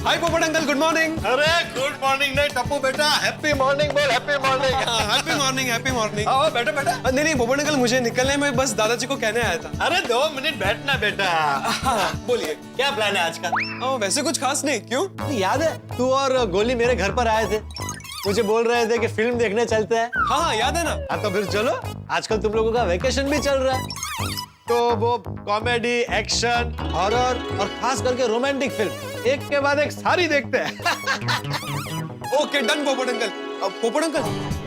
हाय पोपट uncle, good morning. अरे good morning नहीं टप्पू बेटा, हैप्पी मॉर्निंग बोल, happy morning. Happy morning, happy morning. आओ बैठो बेटा। नहीं पोपट अंकल, मुझे निकलने में बस दादाजी को कहने आया था। अरे 2 मिनट बैठना बेटा। हाँ, बोलिए। क्या प्लान है आज का? वैसे कुछ खास नहीं, क्यों? याद है तू और गोली मेरे घर पर आए थे, मुझे बोल रहे थे कि फिल्म देखने चलते हैं। हाँ याद है ना। हाँ तो फिर चलो, आजकल तुम लोगों का वेकेशन भी चल रहा है, तो वो कॉमेडी, एक्शन, हॉरर और खास करके रोमांटिक फिल्म एक के बाद एक सारी देखते हैं। ओके डन पोपट अंकल। पोपट अंकल,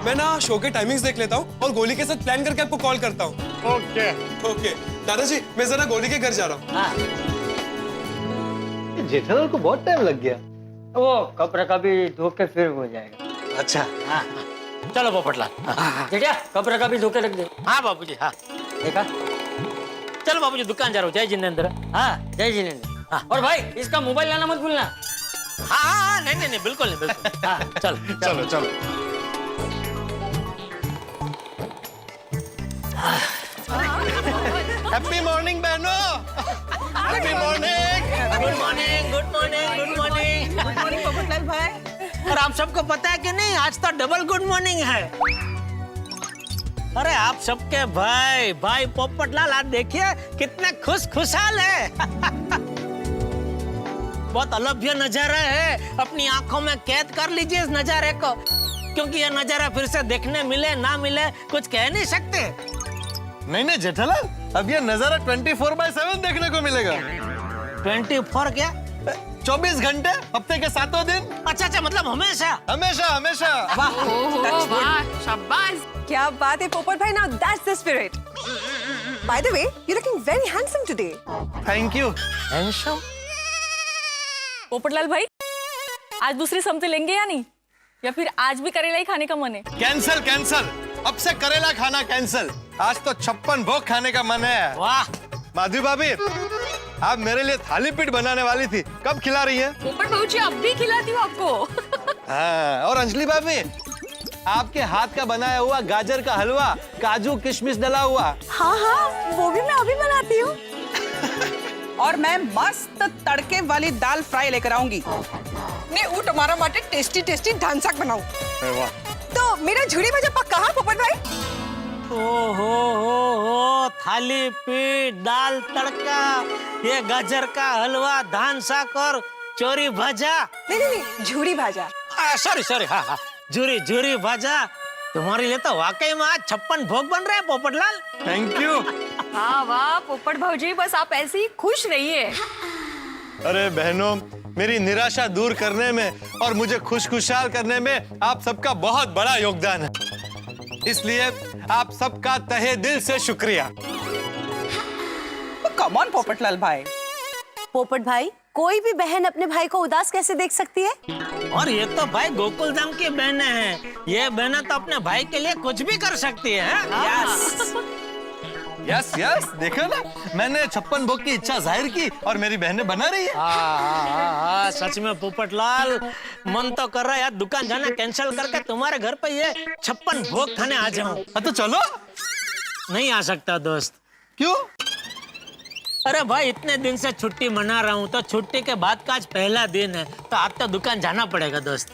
मैं ना शो के टाइमिंग्स देख लेता हूँ और गोली के साथ प्लान करके आपको कॉल करता हूँ। ओके ओके दादाजी, मैं जरा गोली के घर जा रहा हूँ। हाँ। जेठालाल को बहुत टाइम लग गया। वो कपड़ा का भी धो के फिर हो जाएगा। अच्छा हाँ। चलो पोपटलाल, जेठिया कपड़ा का भी धो के रख दे। हाँ बाबूजी, हाँ देखा? चलो बाबूजी, दुकान जा रहा हूँ। जय जिनेंद्र। हाँ जय जिनेंद्र। हाँ। और भाई इसका मोबाइल लाना मत भूलना। हाँ हाँ, नहीं बिल्कुल नहीं, बिल्कुल। हाँ चलो चलो चलो। हैप्पी मॉर्निंग बहनों, happy morning. Good morning, good morning, good morning. Good morning Popatlal भाई। और आप सबको पता है कि नहीं, आज तो डबल गुड मॉर्निंग है। अरे आप सबके भाई भाई पोपटलाल आज देखिए कितने खुशहाल है। बहुत अलभ्य नजारा है, अपनी आंखों में कैद कर लीजिए इस नजारे को, क्योंकि ये नजारा फिर से देखने मिले ना मिले कुछ कह नहीं सकते। नहीं जेठालाल, अब ये नजारा 24/7 देखने को मिलेगा। 24 क्या? 24 घंटे हफ्ते के 7 दिन। अच्छा, मतलब हमेशा। हमेशा हमेशा। ओह वाह, शाबाश। क्या बात है पोपट भाई, now that's the spirit. By the way, you're looking very handsome today. Thank you. Handsome. Popatlal भाई, आज दूसरी समते लेंगे या नहीं, या फिर आज भी करेला ही खाने का मन है? कैंसल कैंसल, अब से करेला खाना कैंसल। आज तो 56 भोग खाने का मन है। वाह। माधवी भाभी, आप मेरे लिए थाली पीठ बनाने वाली थी, कब खिला रही है? पोपट भाऊजी अब भी खिलाती हूँ आपको। हाँ, और अंजलि भाभी, आपके हाथ का बनाया हुआ गाजर का हलवा, काजू किशमिश डला हुआ। हाँ हाँ, वो भी मैं अभी बनाती हूँ। और मैं मस्त तड़के वाली दाल फ्राई लेकर आऊंगी। ने वो तुम्हारा माटे टेस्टी टेस्टी ढांसाक बनाऊं। तो मेरा झुड़ी भजा पक्का हाँ पोपट भाई? हो थाली पीठ, दाल तड़का, ये गाजर का हलवा, धान साग और चोरी भाजा। नहीं, झुड़ी भाजा। सॉरी, हाँ, झूरी भाजा। तुम्हारे लिए तो वाकई में आज 56 भोग बन रहे हैं पोपटलाल। Thank you. हाँ वाह पोपट भाऊजी, बस आप ऐसे ही खुश रहिए। अरे बहनों, मेरी निराशा दूर करने में और मुझे खुशहाल करने में आप सबका बहुत बड़ा योगदान है, इसलिए आप सबका तहे दिल से शुक्रिया। कम ऑन पोपटलाल भाई। पोपट भाई, कोई भी बहन अपने भाई को उदास कैसे देख सकती है? और ये तो भाई गोकुल धाम की बहनें हैं, ये बहनें तो अपने भाई के लिए कुछ भी कर सकती है। यस, देखो ना, मैंने 56 भोग की इच्छा जाहिर की और मेरी बहनें बना रही है। हाँ, सच में पोपटलाल, मन तो कर रहा है यार दुकान जाना कैंसिल करके तुम्हारे घर पे ये 56 भोग खाने आ जाऊं। तो चलो। नहीं आ सकता दोस्त। क्यों? अरे भाई इतने दिन से छुट्टी मना रहा हूँ, तो छुट्टी के बाद का आज पहला दिन है, तो आज तो दुकान जाना पड़ेगा दोस्त।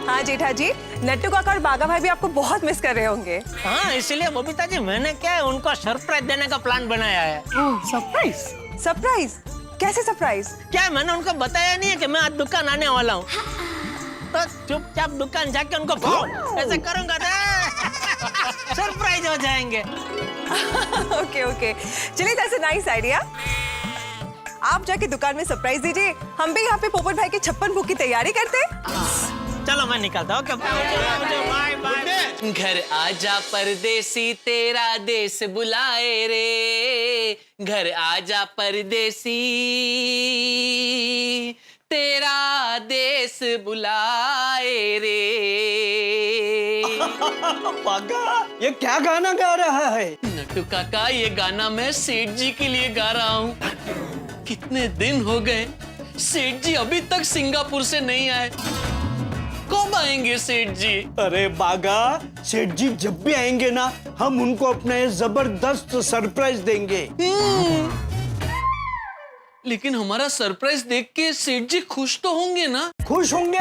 हाँ जेठा जी, नट्टू काका और बागा भाई भी आपको बहुत मिस कर रहे होंगे। हाँ, इसलिए बबीता जी मैंने क्या है उनको सरप्राइज देने का प्लान बनाया है। सरप्राइज? सरप्राइज? कैसे सरप्राइज? क्या मैंने उनको बताया नहीं है कि मैं आज दुकान आने वाला हूँ, तो चुपचाप दुकान जाके उनको ऐसे करूंगा तो सरप्राइज हो जाएंगे। ओके, चलिए दैट्स अ नाइस आइडिया। आप जाके दुकान में सरप्राइज दीजिए, हम भी यहाँ पे पोपट भाई के 56 भोग की तैयारी करते। चलो मैं निकलता हूँ। Bye bye. घर आजा परदेसी तेरा देश बुलाए रे, घर आजा परदेसी तेरा देश बुलाए रे। पागा, ये क्या गाना गा रहा है? नट्टू काका, ये गाना मैं सेठ जी के लिए गा रहा हूँ। कितने दिन हो गए, सेठ जी अभी तक सिंगापुर से नहीं आए। कब आएंगे सेठ जी? अरे बागा, सेठ जी जब भी आएंगे ना, हम उनको अपना ये जबरदस्त सरप्राइज देंगे। लेकिन हमारा सरप्राइज देख के सेठ जी खुश तो होंगे ना? खुश होंगे?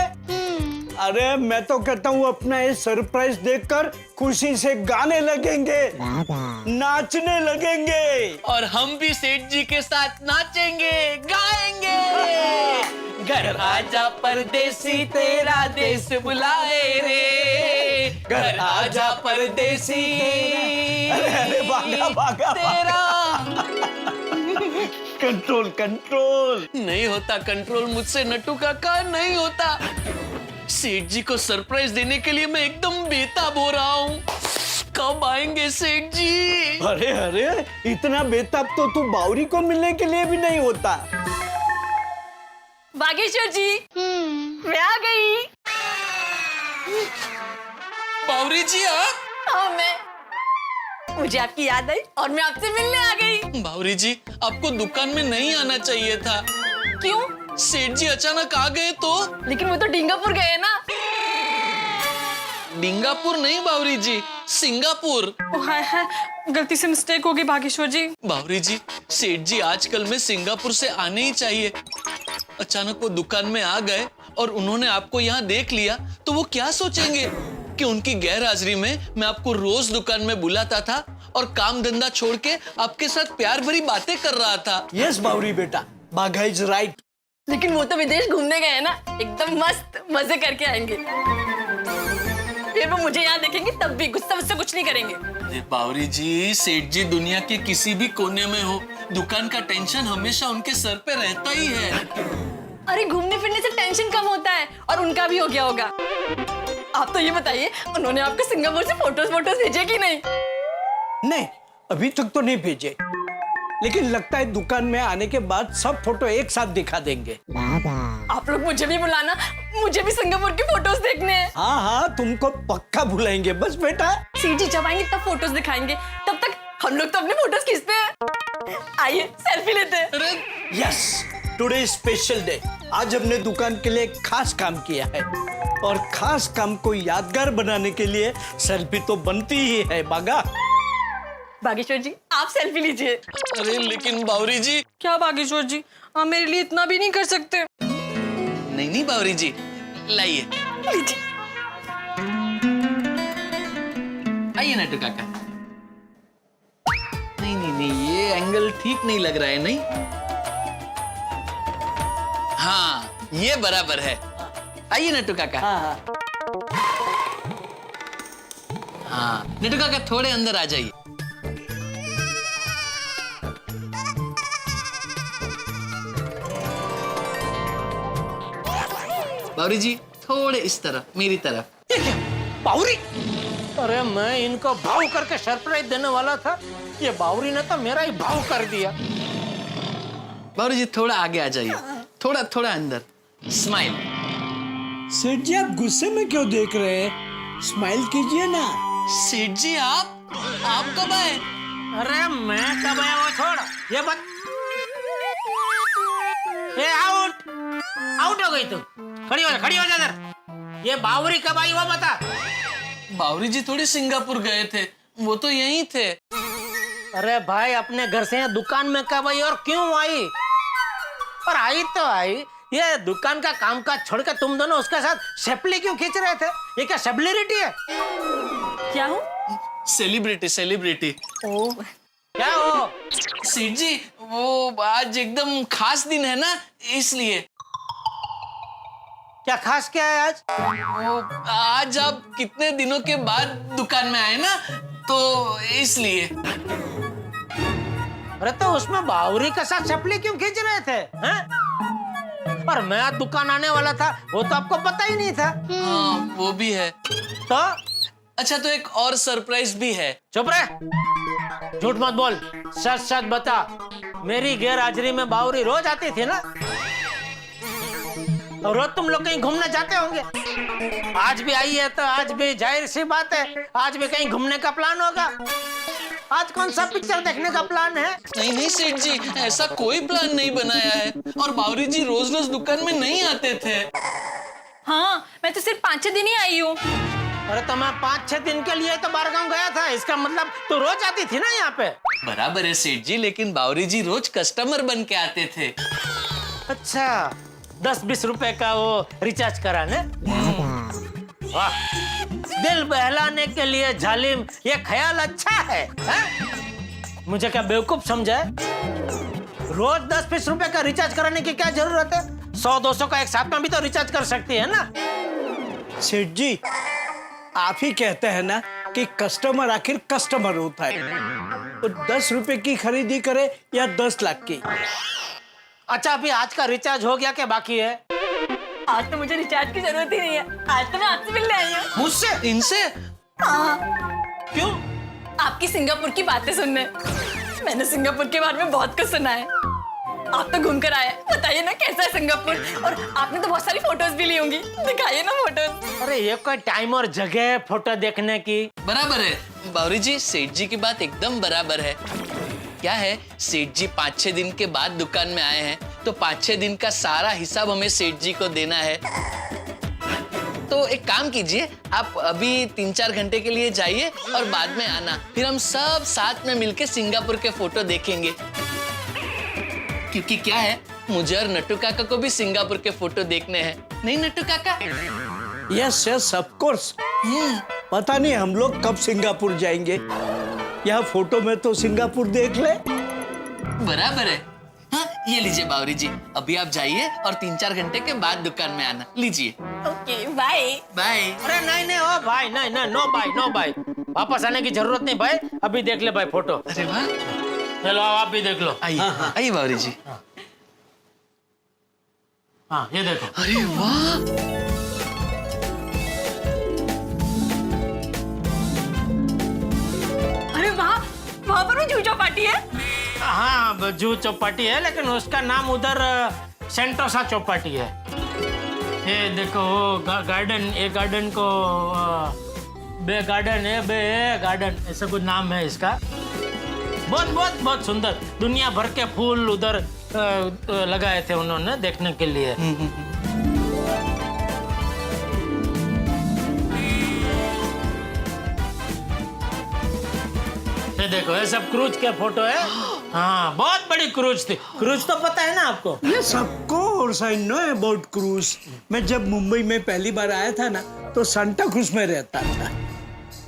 अरे मैं तो कहता हूँ अपना ये सरप्राइज देखकर खुशी से गाने लगेंगे, नाचने लगेंगे। और हम भी सेठ जी के साथ नाचेंगे, गाएंगे। घर आजा परदेसी तेरा देश बुलाए रे, घर आजा परदेसी अरे भागा भागा तेरा। Control control. नहीं होता कंट्रोल मुझसे नट्टू काका, नहीं होता। सेठ जी को सरप्राइज देने के लिए मैं एकदम बेताब हो रहा हूँ। कब आएंगे सेठ जी? अरे अरे इतना बेताब तो तू बावरी को मिलने के लिए भी नहीं होता। बागेश्वर जी, मैं आ गई। बावरी जी आप? हाँ, मुझे आपकी याद आई और मैं आपसे मिलने आ गई। बावरी जी आपको दुकान में नहीं आना चाहिए था। क्यों? सेठ जी अचानक आ गए तो? लेकिन वो तो डिंगापुर गए ना। डिंगापुर नहीं बावरी जी, सिंगापुर। ओ हाय हाय, गलती से मिस्टेक हो गई बागेश्वर जी। बावरी जी, सेठ जी आजकल में सिंगापुर से आने ही चाहिए। अचानक वो दुकान में आ गए और उन्होंने आपको यहाँ देख लिया तो वो क्या सोचेंगे कि उनकी गैर हाजिरी में मैं आपको रोज दुकान में बुलाता था और काम धंधा छोड़ के आपके साथ प्यार भरी बातें कर रहा था। यस बावरी बेटा, बाघा इज राइट। लेकिन वो तो विदेश घूमने गए हैं ना, एकदम मस्त मजे करके आएंगे। फिर वो मुझे यहाँ देखेंगे तब भी गुस्सा मुझसे कुछ नहीं करेंगे। अरे बावरी जी, सेठ जी दुनिया के किसी भी कोने में हो, दुकान का टेंशन हमेशा उनके सर पे रहता ही है। अरे घूमने फिरने से टेंशन कम होता है और उनका भी हो गया होगा। आप तो ये बताइए, उन्होंने आपको सिंगापुर से फोटोज भेजे कि नहीं? नहीं, अभी तक तो नहीं भेजे, लेकिन लगता है दुकान में आने के बाद सब फोटो एक साथ दिखा देंगे। आप लोग मुझे भी बुलाना, मुझे भी सिंगापुर की फोटोज देखने हैं। हाँ हाँ, तुमको पक्का बुलाएंगे बस बेटा। सीटी जब आएंगे तब फोटोज दिखाएंगे, तब तक हम लोग तो अपने फोटोज खींचते हैं। आइए सेल्फी लेते हैं। Yes, today special day. आज हमने दुकान के लिए एक खास काम किया है और खास काम को यादगार बनाने के लिए सेल्फी तो बनती ही है बागा। बागेश्वर जी, आप सेल्फी लीजिए। अरे लेकिन बावरी जी। क्या बागेश्वर जी, आप मेरे लिए इतना भी नहीं कर सकते। नहीं बावरी जी, लाइए। आइए नट्टू काका। नहीं, ये एंगल ठीक नहीं लग रहा है। नहीं, हाँ ये बराबर है। आइए नट्टू काका। हाँ नट्टू काका, थोड़े अंदर आ जाइए। बावरी जी, थोड़े इस तरफ, मेरी तरफ। बावरी? अरे मैं इनको भाव करके सरप्राइज देने वाला था, ये बावरी ने तो मेरा ही भाव कर दिया। बावरी जी थोड़ा आगे आ जाइए, थोड़ा अंदर। स्माइल। सेठ जी, आप गुस्से में क्यों देख रहे हैं? स्माइल कीजिए ना। सेठ जी आप कब आए? अरे मैं कब आया वो छोड़, ये बत। ए आउट हो गई तू। खड़ी हो जा इधर। ये बावरी कब आई वो बता। बावरी जी थोड़ी सिंगापुर गए थे, वो तो यहीं थे। अरे भाई, अपने घर से दुकान में कब आई और क्यों आई? और आई तो आई, ये दुकान का काम काज छोड़ के तुम दोनों उसके साथ शेपली क्यों खींच रहे थे? ये क्या सेलिब्रिटी है? क्या हूँ? सेलिब्रिटी। ओह, क्या हो? सेठ जी, वो आज एकदम खास दिन है ना, इसलिए। क्या खास क्या है आज? वो आज आप कितने दिनों के बाद दुकान में आए ना, तो इसलिए। अरे तो उसमें बावरी के साथ चपली क्यों खींच रहे थे? हैं? और मैं आज दुकान आने वाला था, वो तो आपको पता ही नहीं था। हाँ वो भी है। तो अच्छा, तो एक और सरप्राइज भी है। चुप रहे, झूठ मत बोल, सच सच बता। मेरी गैर हाजिरी में बावरी रोज आती थी ना? और रोज तुम लोग कहीं घूमने जाते होंगे। आज भी आई है तो आज भी जाहिर सी बात है, आज भी कहीं घूमने का प्लान होगा। आज कौन सा पिक्चर देखने का प्लान है? नहीं सेठ जी, ऐसा कोई प्लान नहीं बनाया है। और बावरी जी रोज दुकान में नहीं आते थे। हाँ, मैं तो सिर्फ 5-6 दिन ही आई हूँ। अरे तो मैं 5-6 दिन के लिए तो बारगांव गया था, इसका मतलब तो रोज आती थी ना यहाँ पे। बराबर है सेठ जी, लेकिन बावरी जी रोज कस्टमर बन के आते थे। अच्छा, 10-20 रुपए का वो रिचार्ज कराने। वाह, दिल बहलाने के लिए जालिम, ये ख्याल अच्छा है, हैं? मुझे क्या बेवकूफ समझा है? रोज 10-20 रुपए का रिचार्ज कराने की क्या जरूरत है? 100-200 का एक साथ में भी तो रिचार्ज कर सकती है ना। सेठ जी, आप ही कहते हैं ना कि कस्टमर आखिर कस्टमर होता है। तो 10 रुपए की खरीदी करे या 10 लाख की? अच्छा, अभी आज का रिचार्ज हो गया क्या बाकी है? आज तो मुझे रिचार्ज की जरूरत ही नहीं है, आज तो मैं आपसे मिलने आई हूँ। मुझसे? इनसे? हाँ, क्यों? आपकी सिंगापुर की बातें सुनने। मैंने सिंगापुर के बारे में बहुत कुछ सुना है। आप तो घूम कर आए, बताइए ना कैसा है सिंगापुर। और आपने तो बहुत सारी फोटोज भी ली होंगी, दिखाइए ना फोटोज। अरे ये कोई टाइम और जगह है फोटो देखने की? बराबर है बावरी जी, सेठ जी की बात एकदम बराबर है। क्या है, सेठ जी 5-6 दिन के बाद दुकान में आए हैं, तो 5-6 दिन का सारा हिसाब हमें सेठ जी को देना है। तो एक काम कीजिए, आप अभी 3-4 घंटे के लिए जाइए और बाद में आना, फिर हम सब साथ में मिलके सिंगापुर के फोटो देखेंगे। क्योंकि क्या है, मुझे और नट्टू काका को भी सिंगापुर के फोटो देखने हैं, नहीं नट्टू काका? Yes yes, of course. पता नहीं हम लोग कब सिंगापुर जाएंगे। यहाँ फोटो में तो सिंगापुर देख ले। बराबर है। हाँ, ये लीजिए बावरी जी, अभी आप जाइए और 3-4 घंटे के बाद दुकान में आना। लीजिए। Okay, bye. बाय। अरे नहीं ओ भाई, नहीं, नो बाय। वापस आने की जरूरत नहीं भाई, अभी देख ले भाई फोटो। अरे वाह, चलो आप भी देख लो। आइए आइए बावरी जी। हाँ, ये देखो। अरे वाह, अरे वाह, वहाँ पर वो जूही चौपाटी है। हाँ, जूही चौपाटी है, लेकिन उसका नाम उधर सेंटोसा चौपाटी है। ये देखो गार्डन, ये गार्डन को बे गार्डन है, बे गार्डन, ऐसा कुछ नाम है इसका। बहुत सुंदर, दुनिया भर के फूल उधर लगाए थे उन्होंने देखने के लिए। ये देखो, ये सब क्रूज के फोटो है। हाँ, बहुत बड़ी क्रूज थी। क्रूज तो पता है ना आपको? Yes, of course, I know about cruise. मैं जब मुंबई में पहली बार आया था ना, तो सांता क्रूज में रहता था।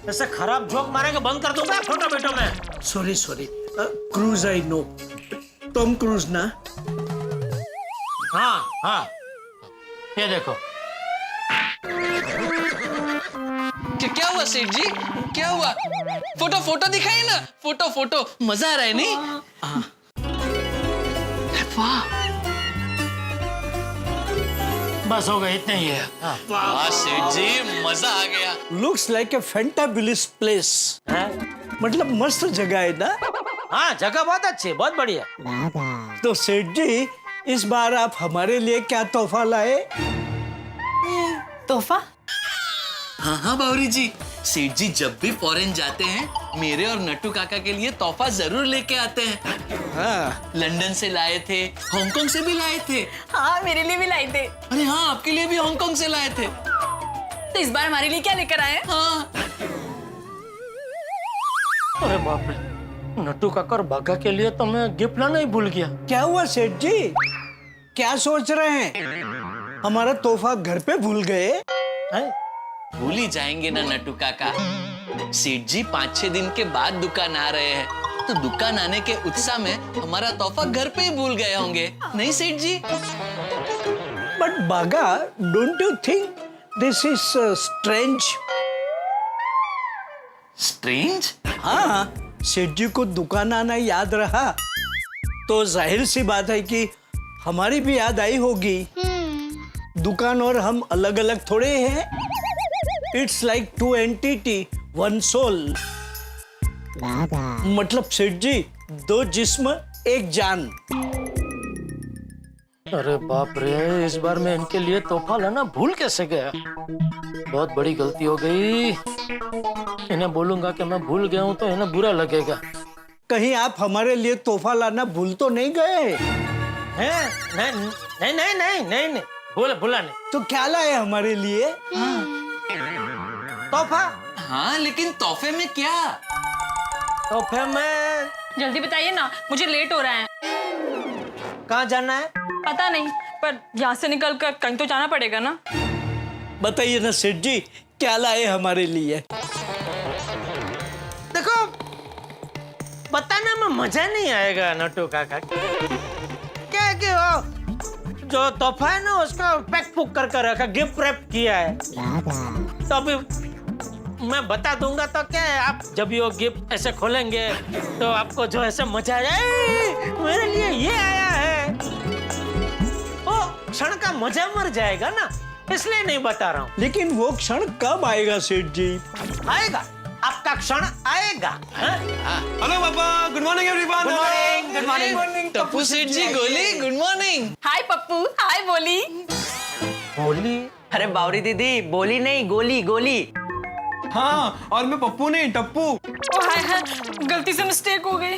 ऐसे खराब जोक मारेंगे बंद कर दूंगा फोटो बेटो में। Sorry, cruise I know. Tom cruise ना? हाँ, ये देखो। क्या हुआ सेठ जी, क्या हुआ? फोटो दिखाइए ना, फोटो मजा आ रहा है नहीं? वाह, बस हो गया, इतना ही है। वाह सेठ जी, मजा आ गया। Looks like a fantabulous place. मतलब मस्त जगह है ना? हाँ, जगह बहुत अच्छी है, बहुत बढ़िया। तो सेठ जी, इस बार आप हमारे लिए क्या तोहफा लाए? तोहफा? हाँ बावरी जी, सेठ जी जब भी फॉरेन जाते हैं, मेरे और नट्टू काका के लिए तोहफा जरूर लेके आते हैं। हाँ, लंदन से लाए थे, हांगकांग से भी लाए थे। हाँ, मेरे लिए भी लाए थे। अरे हाँ, आपके लिए भी हांगकांग से लाए थे। तो इस बार हमारे लिए क्या लेकर आए हैं? हाँ, अरे बाप रे, नट्टू काका और बाघा के लिए तो मैं गिफ्ट लाना ही भूल गया। क्या हुआ सेठ जी? क्या सोच रहे हैं? हमारा तोहफा घर पे भूल गए? हैं? भूल ही जाएंगे ना नट्टू काका। सेठ जी 5-6 दिन के बाद दुकान आ रहे हैं, तो दुकान आने के उत्साह में हमारा तोहफा घर पे ही भूल गए होंगे, नहीं सेठ जी? बट बागा, don't you think this is strange? Strange? हाँ, सेठ जी को दुकान आना याद रहा, तो जाहिर सी बात है कि हमारी भी याद आई होगी। दुकान और हम अलग अलग थोड़े हैं। It's like 2 entity 1 soul. मतलब सेठ जी, 2 जिस्म 1 जान। अरे बाप रे, इस बार मैं इनके लिए तोहफा लाना भूल कैसे गया? बहुत बड़ी गलती हो गई। इन्हें बोलूंगा कि मैं भूल गया हूँ तो इन्हें बुरा लगेगा। कहीं आप हमारे लिए तोहफा लाना भूल तो नहीं गए हैं? नहीं, भूला नहीं। तो क्या लाए हमारे लिए? तोहफा? हाँ, लेकिन तोहफे में क्या? तोहफे में जल्दी बताइए ना, मुझे लेट हो रहा है। कहाँ जाना है? पता नहीं, पर यहाँ से निकल कर कहीं तो जाना पड़ेगा ना। बताइए ना सेठ जी, क्या लाए हमारे लिए? देखो, बताने में मजा नहीं आएगा नटू काका। क्या है कि वो जो तोहफा है ना, उसका पैक पुक करके रखा, गिफ्ट रैप किया है। तो अभी मैं बता दूंगा तो क्या है, आप जब ये गिफ्ट ऐसे खोलेंगे तो आपको जो ऐसे मजा आया, मेरे लिए ये आया है, वो क्षण का मजा मर जाएगा ना, इसलिए नहीं बता रहा हूँ। लेकिन वो क्षण कब आएगा सेठ जी? आएगा, आपका क्षण आएगा। हेलो पापा, good morning everyone. Good morning, good morning. Tappu सेठ जी, गोली, गुड मॉर्निंग। हाय पप्पू, हाय बोली। बोली? अरे बावरी दीदी, बोली नहीं, गोली गोली। हाँ, और मैं पप्पू नहीं, टप्पू। ओ हाय हाय, गलती से मिस्टेक हो गई।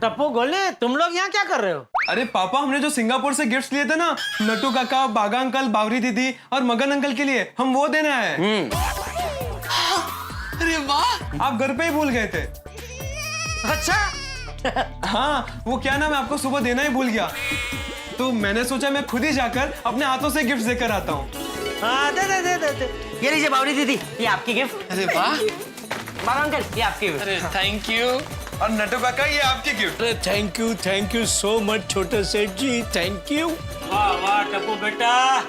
टप्पू गोले, तुम लोग यहाँ क्या कर रहे हो? अरे पापा, हमने जो सिंगापुर से गिफ्ट्स लिए थे ना, नट्टू काका, बागा अंकल, बावरी दीदी और मगन अंकल के लिए, हम वो देना है। अरे वाह, आप घर पे ही भूल गए थे। अच्छा। हाँ, वो क्या नाम है, आपको सुबह देना ही भूल गया, तो मैंने सोचा मैं खुद ही जाकर अपने हाथों से गिफ्ट देकर आता हूँ। हाँ, दे दे दे दे दे। ये लीजिए बावरी दीदी, ये आपकी गिफ्ट। अरे वाह, बाबा अंकल, ये आपकी गिफ्ट। अरे थैंक यू। और नट्टू काका, ये आपकी गिफ्ट। अरे थैंक यू सो मच छोटे सेठ जी, थैंक यू। वाह वाह टप्पू बेटा,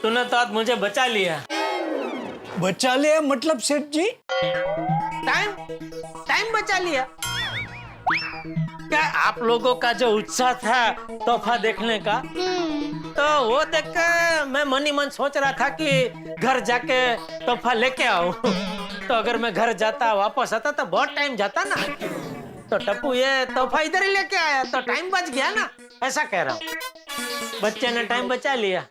तूने तो आज मुझे बचा लिया। बचा लिया मतलब सेठ जी? टाइम बचा लिया। क्या आप लोगों का जो उत्साह था तोहफा देखने का, तो वो देखकर मैं मन ही मन सोच रहा था कि घर जाके तोहफा लेके आऊं। तो अगर मैं घर जाता वापस आता तो बहुत टाइम जाता ना, तो टप्पू ये तोहफा इधर ही लेके आया तो टाइम बच गया ना, ऐसा कह रहा हूँ। बच्चे ने टाइम बचा लिया।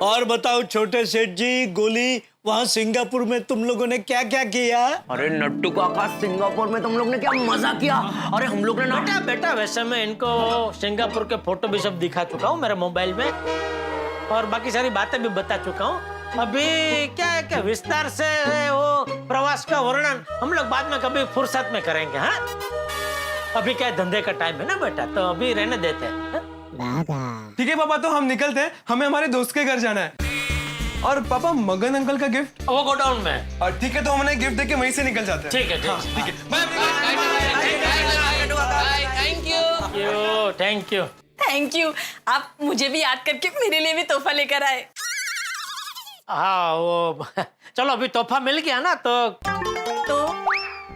और बताओ छोटे सेठ जी, गोली, वहाँ सिंगापुर में तुम लोगों ने क्या क्या किया? अरे नट्टू काका, सिंगापुर में तुम लोग ने क्या मजा किया। अरे हम लोग ने ना, बेटा बेटा, वैसे मैं इनको सिंगापुर के फोटो भी सब दिखा चुका हूँ मेरे मोबाइल में, और बाकी सारी बातें भी बता चुका हूँ। अभी क्या है कि विस्तार से वो प्रवास का वर्णन हम लोग बाद में कभी फुर्सत में करेंगे। हाँ, अभी क्या धंधे का टाइम है ना बेटा, तो अभी रहने देते हैं। ठीक है पापा, तो हम निकलते हैं, हमें हमारे दोस्त के घर जाना है। और पापा, मगन अंकल का गिफ्ट? वो गोडाउन में। और ठीक है, तो हमने गिफ्ट देके वहीं से निकल जाते हैं। ठीक है, ठीक है, bye thank you. Thank you, आप मुझे भी याद करके मेरे लिए भी तोहफा लेकर आए। हाँ, वो चलो अभी तोहफा मिल गया ना, तो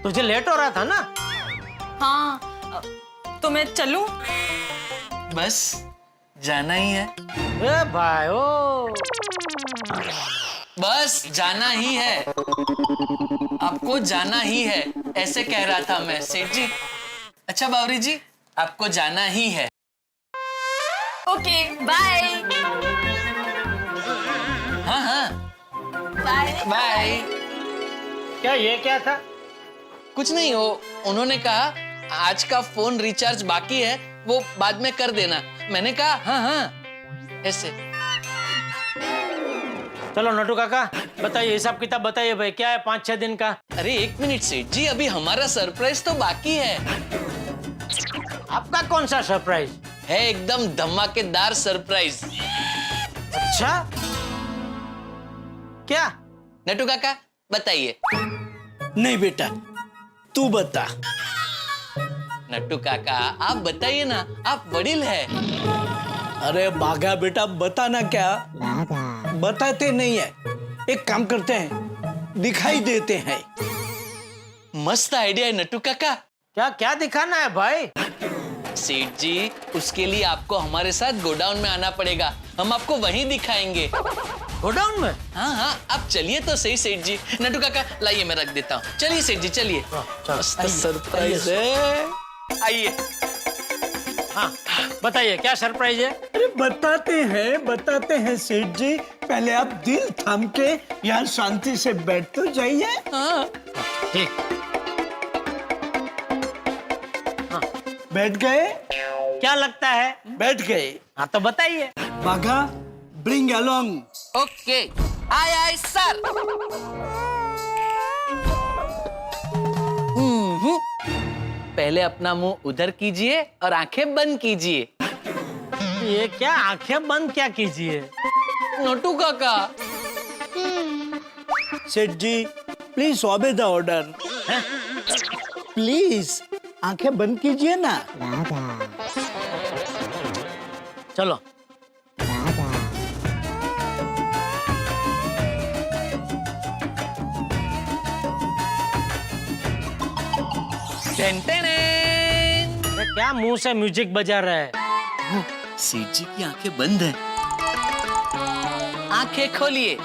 तुझे लेट हो रहा था ना। हाँ, तो मैं चलूं? बस जाना ही है। ए भाई, ओ बस जाना ही है, आपको जाना ही है, ऐसे कह रहा था मैं सेठ जी। अच्छा बावरी जी, आपको जाना ही है। Okay, bye. हाँ हाँ, बाय बाय। क्या ये क्या था? कुछ नहीं हो, उन्होंने कहा आज का फोन रिचार्ज बाकी है, वो बाद में कर देना। मैंने कहा हाँ हाँ, ऐसे। चलो नटू काका, बताइए, हिसाब किताब बताइए भाई, क्या है 5-6 दिन का? अरे एक मिनट सेठ जी, अभी हमारा सरप्राइज तो बाकी है। आपका कौन सा सरप्राइज है? एकदम धमाकेदार सरप्राइज। अच्छा, क्या? नटू काका बताइए। नहीं बेटा, तू बता। नट्टू काका आप बताइए ना, आप वडील है। अरे बागा बेटा, बताना क्या? बताते नहीं है, एक काम करते हैं, दिखाई देते हैं। मस्त आइडिया है नट्टू काका। क्या क्या दिखाना है भाई? सेठ जी, उसके लिए आपको हमारे साथ गोडाउन में आना पड़ेगा, हम आपको वहीं दिखाएंगे। गोडाउन में? हाँ हाँ, आप चलिए तो सही सेठ जी। नट्टू काका लाइए, मैं रख देता हूँ। चलिए सेठ जी, चलिए। मस्त सरप्राइज है, आइए। हाँ, बताइए क्या सरप्राइज है? अरे बताते हैं सेठ जी, पहले आप दिल थाम के यहाँ शांति से बैठ तो जाइए। हाँ। ठीक। बैठ गए? क्या लगता है? बैठ गए। हाँ तो बताइए। बागा, ब्रिंग अलोंग। ओके। आय आय सर। पहले अपना मुंह उधर कीजिए और आंखें बंद कीजिए। ये क्या आंखें बंद क्या कीजिए? नोटू काका। Seth ji please obey the order. Please आंखें बंद कीजिए ना। चलो। ये क्या मुंह से म्यूजिक बजा रहा है? सेठ जी की आंखें बंद है। आंखें खोलिए।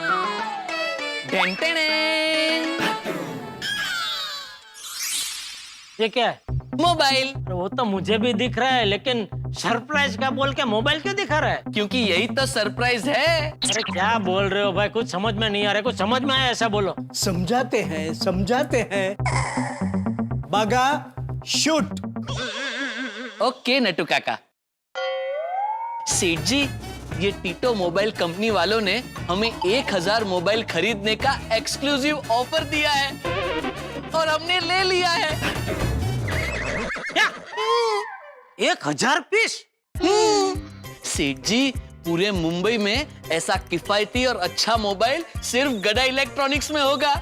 ये क्या है? मोबाइल। अरे वो तो मुझे भी दिख रहा है, लेकिन सरप्राइज का बोल के मोबाइल क्यों दिखा रहा है? क्योंकि यही तो सरप्राइज है। अरे क्या बोल रहे हो भाई, कुछ समझ में नहीं आ रहा। कुछ समझ में आया ऐसा बोलो। समझाते हैं। बागा शूट। ओके नटू काका। सेठ जी, ये टीटो मोबाइल कंपनी वालों ने हमें 1000 मोबाइल खरीदने का एक्सक्लूसिव ऑफर दिया है और हमने ले लिया है। क्या? 1000 पीस? सेठ जी, पूरे मुंबई में ऐसा किफायती और अच्छा मोबाइल सिर्फ गड़ा इलेक्ट्रॉनिक्स में होगा।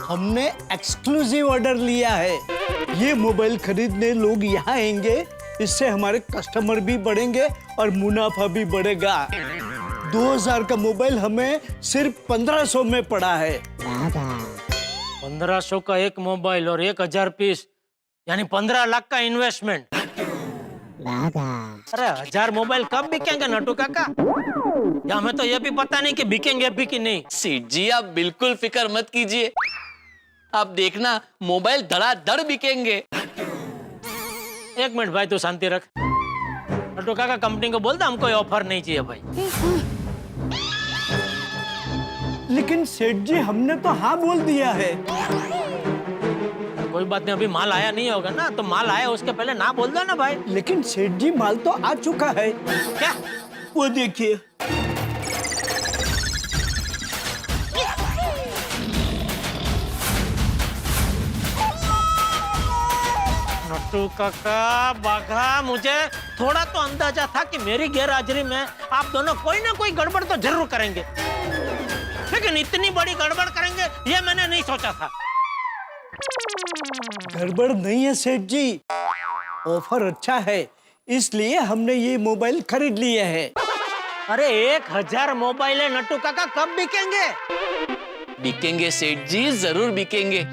हमने एक्सक्लूसिव ऑर्डर लिया है। ये मोबाइल खरीदने लोग यहाँ आएंगे, इससे हमारे कस्टमर भी बढ़ेंगे और मुनाफा भी बढ़ेगा। 2000 का मोबाइल हमें सिर्फ 1500 में पड़ा है। 1500 का एक मोबाइल और 1000 पीस, यानी 15 लाख का इन्वेस्टमेंट। अरे 1000 मोबाइल कब बिकेंगे नटू काका? या हमें तो ये भी पता नहीं कि बिकेंगे भी कि नहीं। सेठ जी, आप बिल्कुल फिक्र मत कीजिए। आप देखना, मोबाइल धड़ाधड़ बिकेंगे। एक मिनट भाई, तू शांति रख। नटू काका कंपनी को बोलता हमको ये ऑफर नहीं चाहिए भाई। लेकिन सेठ जी हमने तो हाँ बोल दिया है। कोई बात नहीं, अभी माल आया नहीं होगा ना, तो माल आया उसके पहले ना बोल दो ना भाई। लेकिन सेठ जी माल तो आ चुका है। क्या? वो देखिए। नट्टू काका, बाघा, मुझे थोड़ा तो अंदाजा था कि मेरी गैरहाजिरी में आप दोनों कोई ना कोई गड़बड़ तो जरूर करेंगे, लेकिन इतनी बड़ी गड़बड़ करेंगे ये मैंने नहीं सोचा था। गड़बड़ नहीं है सेठ जी, ऑफर अच्छा है, इसलिए हमने ये मोबाइल खरीद लिए है। अरे 1000 मोबाइल है नट्टू काका, कब बिकेंगे? बिकेंगे सेठ जी, जरूर बिकेंगे।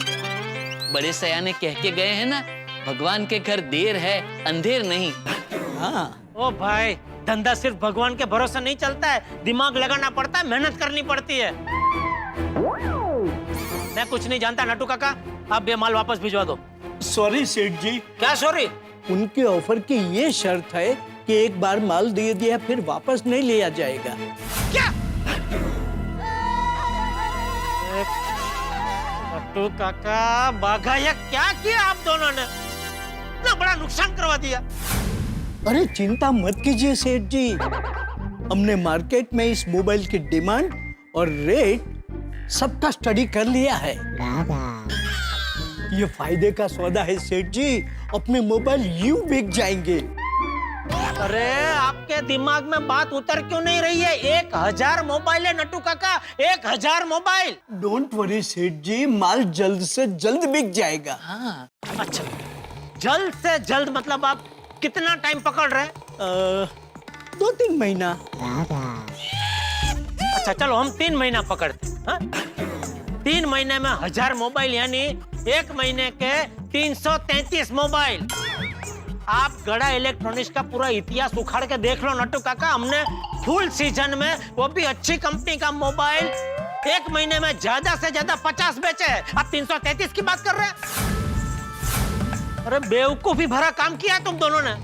बड़े सयाने कह के गए हैं ना, भगवान के घर देर है अंधेर नहीं। हाँ। ओ भाई, धंधा सिर्फ भगवान के भरोसे नहीं चलता है, दिमाग लगाना पड़ता है, मेहनत करनी पड़ती है। मैं कुछ नहीं जानता नट्टू काका, आप ये माल वापस भिजवा दो। सॉरी सेठ जी। क्या सॉरी? उनके ऑफर की ये शर्त है कि एक बार माल दे दिया फिर वापस नहीं लिया जाएगा। क्या? नट्टू काका, बाघा, ये क्या किया आप दोनों ने? इतना बड़ा नुकसान करवा दिया। अरे चिंता मत कीजिए सेठ जी, हमने मार्केट में इस मोबाइल की डिमांड और रेट सबका स्टडी कर लिया है। ये फायदे का सौदा है सेठ जी, अपने मोबाइल यूं बिक जाएंगे। अरे आपके दिमाग में बात उतर क्यों नहीं रही है? 1000 मोबाइल है नट्टू काका, 1000 मोबाइल। डोंट वरी सेठ जी, माल जल्द से जल्द बिक जाएगा। हाँ। अच्छा, जल्द से जल्द मतलब आप कितना टाइम पकड़ रहे हैं? 2-3 महीना। अच्छा चलो, हम 3 महीना पकड़ते हैं। हाँ? 3 महीने में 1000 मोबाइल, यानी 1 महीने के 333 मोबाइल। आप गड़ा इलेक्ट्रॉनिक्स का पूरा इतिहास उखाड़ के देख लो नट्टू काका, हमने फुल सीजन में, वो भी अच्छी कंपनी का मोबाइल, 1 महीने में ज्यादा से ज्यादा 50 बेचे हैं। आप 333 की बात कर रहे हैं? अरे बेवकूफी भरा काम किया तुम दोनों ने।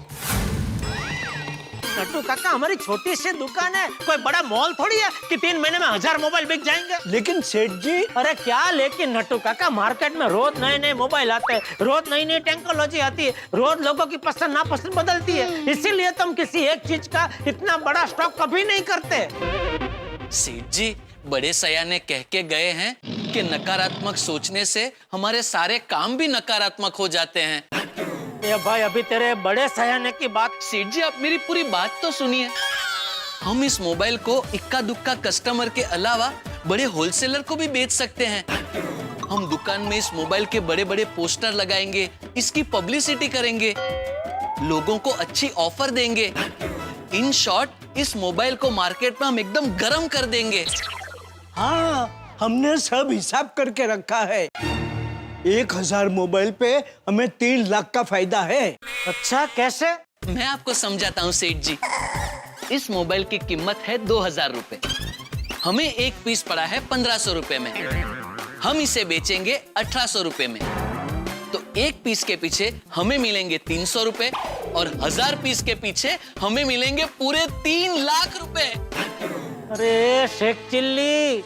नट्टू काका, हमारी छोटी सी दुकान है, कोई बड़ा मॉल थोड़ी है कि 3 महीने में 1000 मोबाइल बिक जाएंगे। लेकिन सेठ जी। अरे क्या लेकिन नट्टू काका, मार्केट में रोज नए नए मोबाइल आते हैं, रोज नई नई टेक्नोलॉजी आती है, रोज लोगों की पसंद नापसंद बदलती है, इसीलिए तुम किसी एक चीज का इतना बड़ा स्टॉक कभी नहीं करते। सेठ जी, बड़े सयाने कह के गए हैं कि नकारात्मक सोचने से हमारे सारे काम भी नकारात्मक हो जाते हैं। ये भाई अभी तेरे बड़े सयाने की बात। सेठ जी, आप मेरी पूरी बात तो सुनिए। हम इस मोबाइल को इक्का दुक्का कस्टमर के अलावा बड़े होलसेलर को भी बेच सकते हैं। हम दुकान में इस मोबाइल के बड़े बड़े पोस्टर लगाएंगे, इसकी पब्लिसिटी करेंगे, लोगों को अच्छी ऑफर देंगे। इन शॉर्ट, इस मोबाइल को मार्केट में हम एकदम गरम कर देंगे। हाँ, हमने सब हिसाब करके रखा है। 1000 मोबाइल पे हमें 3 लाख का फायदा है। अच्छा, कैसे? मैं आपको समझाता हूँ सेठ जी। इस मोबाइल की कीमत है 2000 रुपए। हमें एक पीस पड़ा है 1500 रुपए में। हम इसे बेचेंगे 1800 रुपए में। तो एक पीस के पीछे हमें मिलेंगे 300 रुपए और 1000 पीस के पीछे हमें मिलेंगे पूरे 3 लाख रुपए। अरे शेख चिल्ली,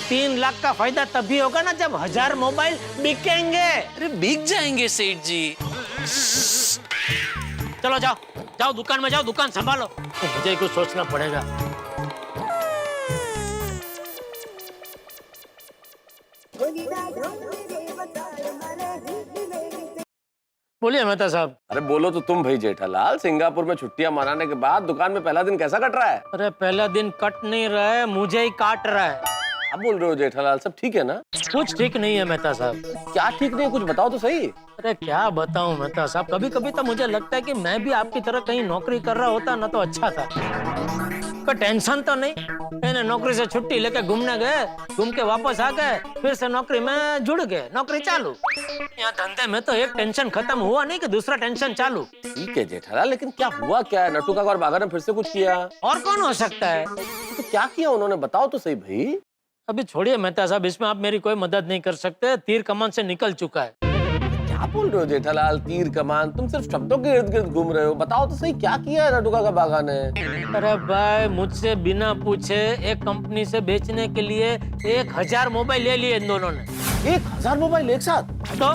3 लाख का फायदा तभी होगा ना जब 1000 मोबाइल बिकेंगे। अरे बिक जाएंगे सेठ जी। चलो जाओ जाओ, दुकान में जाओ, दुकान संभालो। मुझे कुछ सोचना पड़ेगा। बोलिए मेहता साहब। अरे बोलो तो तुम भाई जेठालाल, सिंगापुर में छुट्टियां मनाने के बाद दुकान में पहला दिन कैसा कट रहा है? अरे पहला दिन कट नहीं रहा है, मुझे ही काट रहा है। अब बोल रहे हो जेठालाल, सब ठीक है ना? कुछ ठीक नहीं है मेहता साहब। क्या ठीक नहीं है, कुछ बताओ तो सही। अरे क्या बताऊं मेहता साहब, कभी कभी तो मुझे लगता है कि मैं भी आपकी तरह कहीं नौकरी कर रहा होता ना तो अच्छा था। पर टेंशन तो नहीं, मैंने नौकरी से छुट्टी लेके घूमने गए, घूम के वापस आ गए, फिर से नौकरी में जुड़ गए, नौकरी चालू। यहाँ धंधे में तो एक टेंशन खत्म हुआ नहीं कि दूसरा टेंशन चालू। ठीक है जेठालाल, लेकिन क्या हुआ क्या है? नट्टू काका और बागा ने फिर से कुछ किया? और कौन हो सकता है? तो क्या किया उन्होंने, बताओ तो सही भाई। अभी छोड़िए मेहता साहब, इसमें आप मेरी कोई मदद नहीं कर सकते। तीर कमान से निकल चुका है। क्या बोल रहे हो जेठालाल, तीर कमान? तुम सिर्फ शब्दों के इर्द गिर्द घूम रहे हो, बताओ तो सही क्या किया है नट्टू काका बागा ने? अरे भाई, मुझसे बिना पूछे एक कंपनी से बेचने के लिए 1000 मोबाइल ले लिए इन दोनों ने। 1000 मोबाइल एक साथ? तो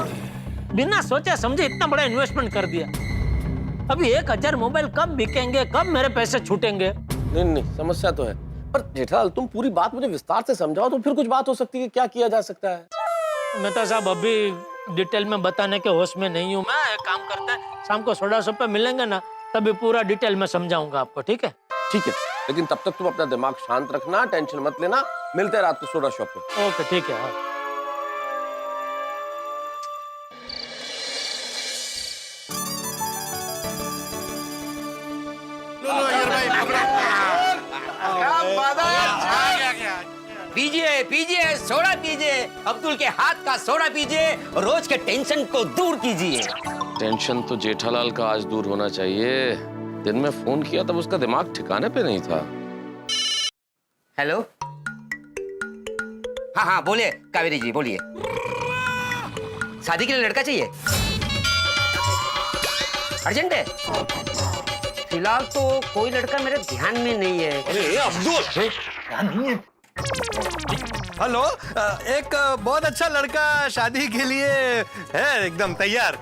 बिना सोचे समझे इतना बड़ा इन्वेस्टमेंट कर दिया। अभी 1000 मोबाइल कब बिकेंगे, कब मेरे पैसे छूटेंगे? नहीं नहीं, समस्या तो है, पर जेठालाल तुम पूरी बात मुझे विस्तार से समझाओ तो फिर कुछ बात हो सकती है। क्या किया जा सकता है? मेहता साहब, अभी डिटेल में बताने के होश में नहीं हूँ मैं। एक काम करते हैं, शाम को सोडा शॉप पे मिलेंगे ना, तभी पूरा डिटेल में समझाऊंगा आपको। ठीक है? ठीक है, लेकिन तब तक तुम अपना दिमाग शांत रखना, टेंशन मत लेना। मिलते हैं रात को सोडा शॉप पे। ओके ठीक है। हाँ। पीजिए पीजिए, सोडा पीजिए, अब्दुल के हाथ का सोडा पीजिए, रोज के टेंशन को दूर कीजिए। टेंशन तो जेठालाल का आज दूर होना चाहिए। दिन में फोन किया तब उसका दिमाग ठिकाने पे नहीं था। हेलो, हाँ हाँ बोलिए कावेरी जी, बोलिए। शादी के लिए लड़का चाहिए? अर्जेंट है? फिलहाल तो कोई लड़का मेरे ध्यान में नहीं है। अरे अब्दुल, हेलो, एक बहुत अच्छा लड़का शादी के लिए है, एकदम तैयार,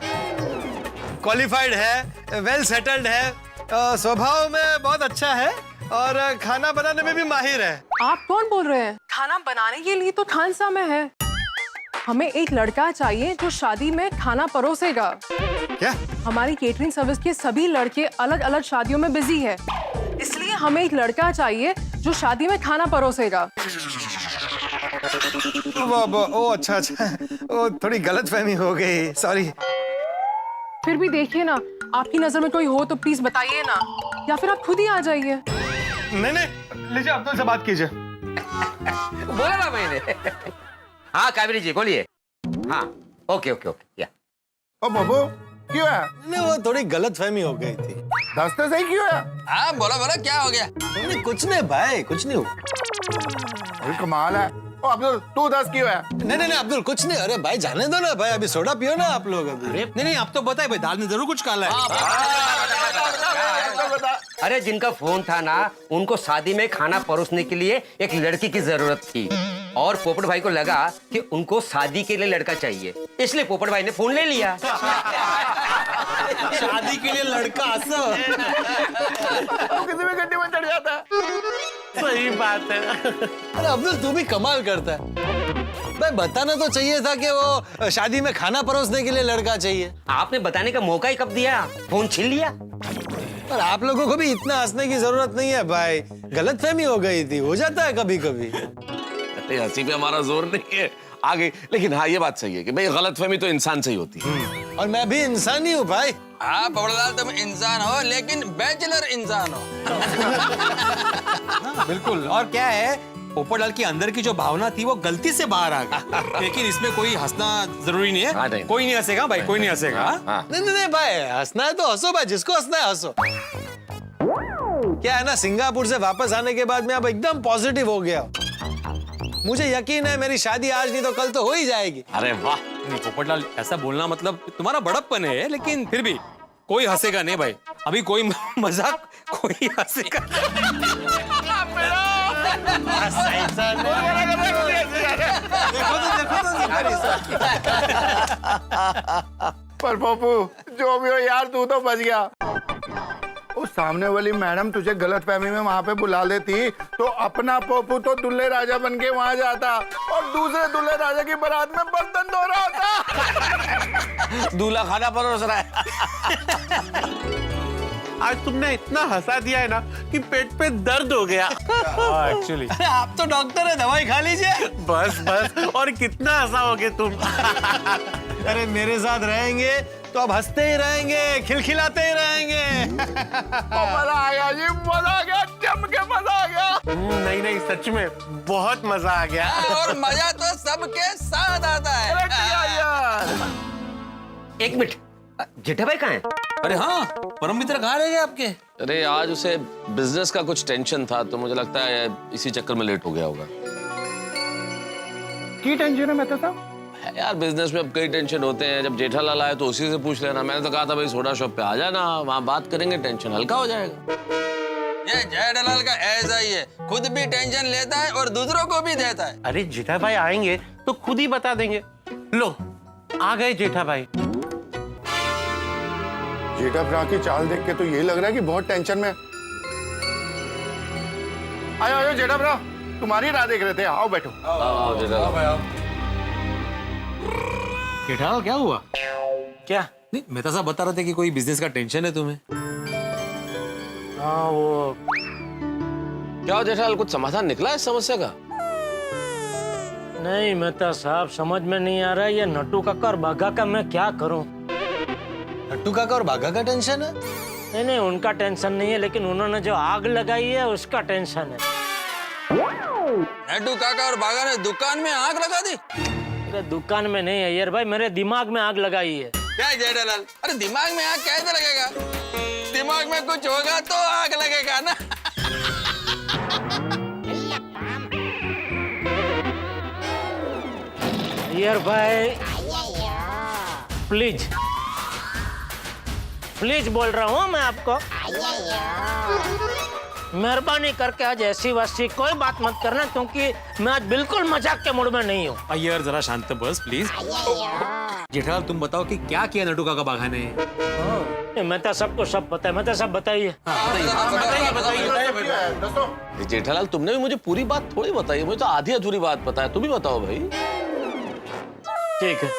क्वालिफाइड है, वेल सेटल्ड है, स्वभाव में बहुत अच्छा है और खाना बनाने में भी माहिर है। आप कौन बोल रहे हैं? खाना बनाने के लिए तो थानसा में है। हमें एक लड़का चाहिए जो शादी में खाना परोसेगा। क्या? हमारी केटरिंग सर्विस के सभी लड़के अलग अलग शादियों में बिजी है, इसलिए हमें एक लड़का चाहिए जो शादी में खाना परोसेगा। ओ अच्छा अच्छा, ओ थोड़ी गलतफहमी हो गई, सॉरी। फिर भी देखिए ना, आपकी नजर में कोई हो तो प्लीज बताइए ना, या फिर आप खुद ही आ जाइए। नहीं नहीं, लीजिए अब्दुल से बात कीजिए। बोला ना मैंने। हाँ कावेरी जी बोलिए। हाँ ओके ओके ओके, या। ओ बाबू, क्यों है? नहीं, वो थोड़ी गलतफहमी हो गई थी। दस्ते सही क्यों है? हाँ बोला बोला, क्या हो गया? नहीं कुछ नहीं भाई, कुछ नहीं हुआ। अरे कमाल है। ओ अब्दुल, तू 10 क्यों है? नहीं नहीं अब्दुल, कुछ नहीं। अरे भाई जाने दो ना भाई, अभी सोडा पियो ना आप लोग अभी। नहीं नहीं, आप तो बताए भाई, दाल में जरूर कुछ काला है। अरे जिनका फोन था ना, उनको शादी में खाना परोसने के लिए एक लड़की की जरूरत थी, और पोपट भाई को लगा कि उनको शादी के लिए लड़का चाहिए, इसलिए पोपट भाई ने फोन ले लिया। शादी के लिए लड़का, किसी भी गड्ढे में चढ़ जाता है। सही बात है। अरे अब्दुल तू भी कमाल करता है। भाई बताना तो चाहिए था कि वो शादी में खाना परोसने के लिए लड़का चाहिए। आपने बताने का मौका ही कब दिया, फोन छीन लिया। पर आप लोगों को भी इतना हंसने की जरूरत नहीं है भाई, गलतफहमी हो गई थी, हो जाता है कभी कभी। अरे हंसी पे हमारा जोर नहीं है आगे, लेकिन हाँ ये बात सही है कि भाई गलतफहमी तो इंसान से ही होती है। और मैं भी इंसान ही हूँ भाई। हाँ पोपटलाल तुम इंसान हो लेकिन बैचलर इंसान हो। बिल्कुल। और क्या है, पोपटलाल की अंदर की जो भावना थी वो गलती से बाहर आ गई। लेकिन इसमें कोई हंसना जरूरी नहीं हाँ, है। नहीं। कोई नहीं हंसेगा भाई, कोई नहीं हंसेगा। हाँ। नहीं भाई, हंसना है तो हंसो भाई, जिसको हंसना है हंसो। क्या है ना, सिंगापुर से वापस आने के बाद मैं अब एकदम पॉजिटिव हो गया। मुझे यकीन है मेरी शादी आज नहीं तो कल तो हो ही जाएगी। अरे वाह। नहीं पोपटलाल, ऐसा बोलना मतलब तुम्हारा बड़प्पन है, लेकिन फिर भी कोई हंसेगा नहीं भाई। अभी कोई मजाक कोई हंसेगा। पर पप्पू जो भी हो यार, तू तो बच गया। उस सामने वाली मैडम तुझे गलतफहमी में वहां पे बुला लेती तो अपना पप्पू तो दूल्हे राजा बन के वहां जाता और दूसरे दूल्हे राजा की बारात में बर्तन धो रहा होता। दूल्हा खाना परोस रहा है। आज तुमने इतना हंसा दिया है ना कि पेट पे दर्द हो गया। एक्चुअली आप तो डॉक्टर है, दवाई खा लीजिए। बस बस, और कितना हंसाओगे तुम। अरे मेरे साथ रहेंगे तो अब हंसते ही रहेंगे, खिलखिलाते ही रहेंगे। मजा आ गया जी, मजा आ गया, जम के मजा आ गया। नहीं नहीं, सच में बहुत मजा आ गया। और मजा तो सबके साथ आता है। अरे क्या यार। एक मिनट, जेठा भाई कहाँ है? अरे हाँ, परम मित्र कहाँ रह गए आपके? अरे आज उसे बिजनेस का कुछ टेंशन था तो मुझे लगता है इसी चक्कर में लेट हो गया होगा। की टेंशन है मेहता साहब? यार बिजनेस में अब कई टेंशन होते हैं, जब जेठालाल आए तो उसी से पूछ लेना। मैंने तो कहा था भाई सोडा शॉप पे आ जाना, वहाँ बात करेंगे, टेंशन हल्का हो जाएगा। ये जेठालाल का ऐसा ही है, खुद भी टेंशन लेता है और दूसरों को भी देता है। अरे जेठा भाई आएंगे तो खुद ही बता देंगे। लो आ गए जेठा भाई। जेठा भरा की चाल देख के तो ये लग रहा है कि बहुत टेंशन में। आयो आयो जेठा भरा, तुम्हारी राह देख रहे थे, आओ बैठो। आओ जेठालाल। जेठालाल क्या हुआ? क्या? नहीं, मेहता साहब बता रहे थे कि कोई बिजनेस का टेंशन है तुम्हें। हाँ वो क्या हो जेठालाल, कुछ समाधान निकला है इस समस्या का? नहीं मेहता साहब, समझ में नहीं आ रहा ये नट्टू काका और बाघा का मैं क्या करूं। नट्टू काका और बाघा का टेंशन है? नहीं नहीं, उनका टेंशन नहीं है, लेकिन उन्होंने जो आग लगाई है उसका टेंशन है। नड्डू काका और बागा ने दुकान में आग लगा दी। अरे दुकान में नहीं है यार भाई, मेरे दिमाग में आग लगाई है। क्या जेठालाल, अरे दिमाग में आग कैसे लगेगा? दिमाग में कुछ होगा तो आग लगेगा ना। यार भाई प्लीज प्लीज बोल रहा हूँ मैं आपको, मेहरबानी करके आज ऐसी वैसी कोई बात मत करना, क्योंकि मैं आज बिल्कुल मजाक के मूड में नहीं हूँ। यार जरा शांत बस प्लीज। जेठालाल तुम बताओ कि क्या किया नट्टू काका बाघा ने? मेहता सबको सब पता है, मेहता सब बताइए। जेठालाल तुमने भी मुझे पूरी बात थोड़ी बताई, मुझे तो आधी अधूरी बात पता है, तुम ही बताओ भाई। ठीक है,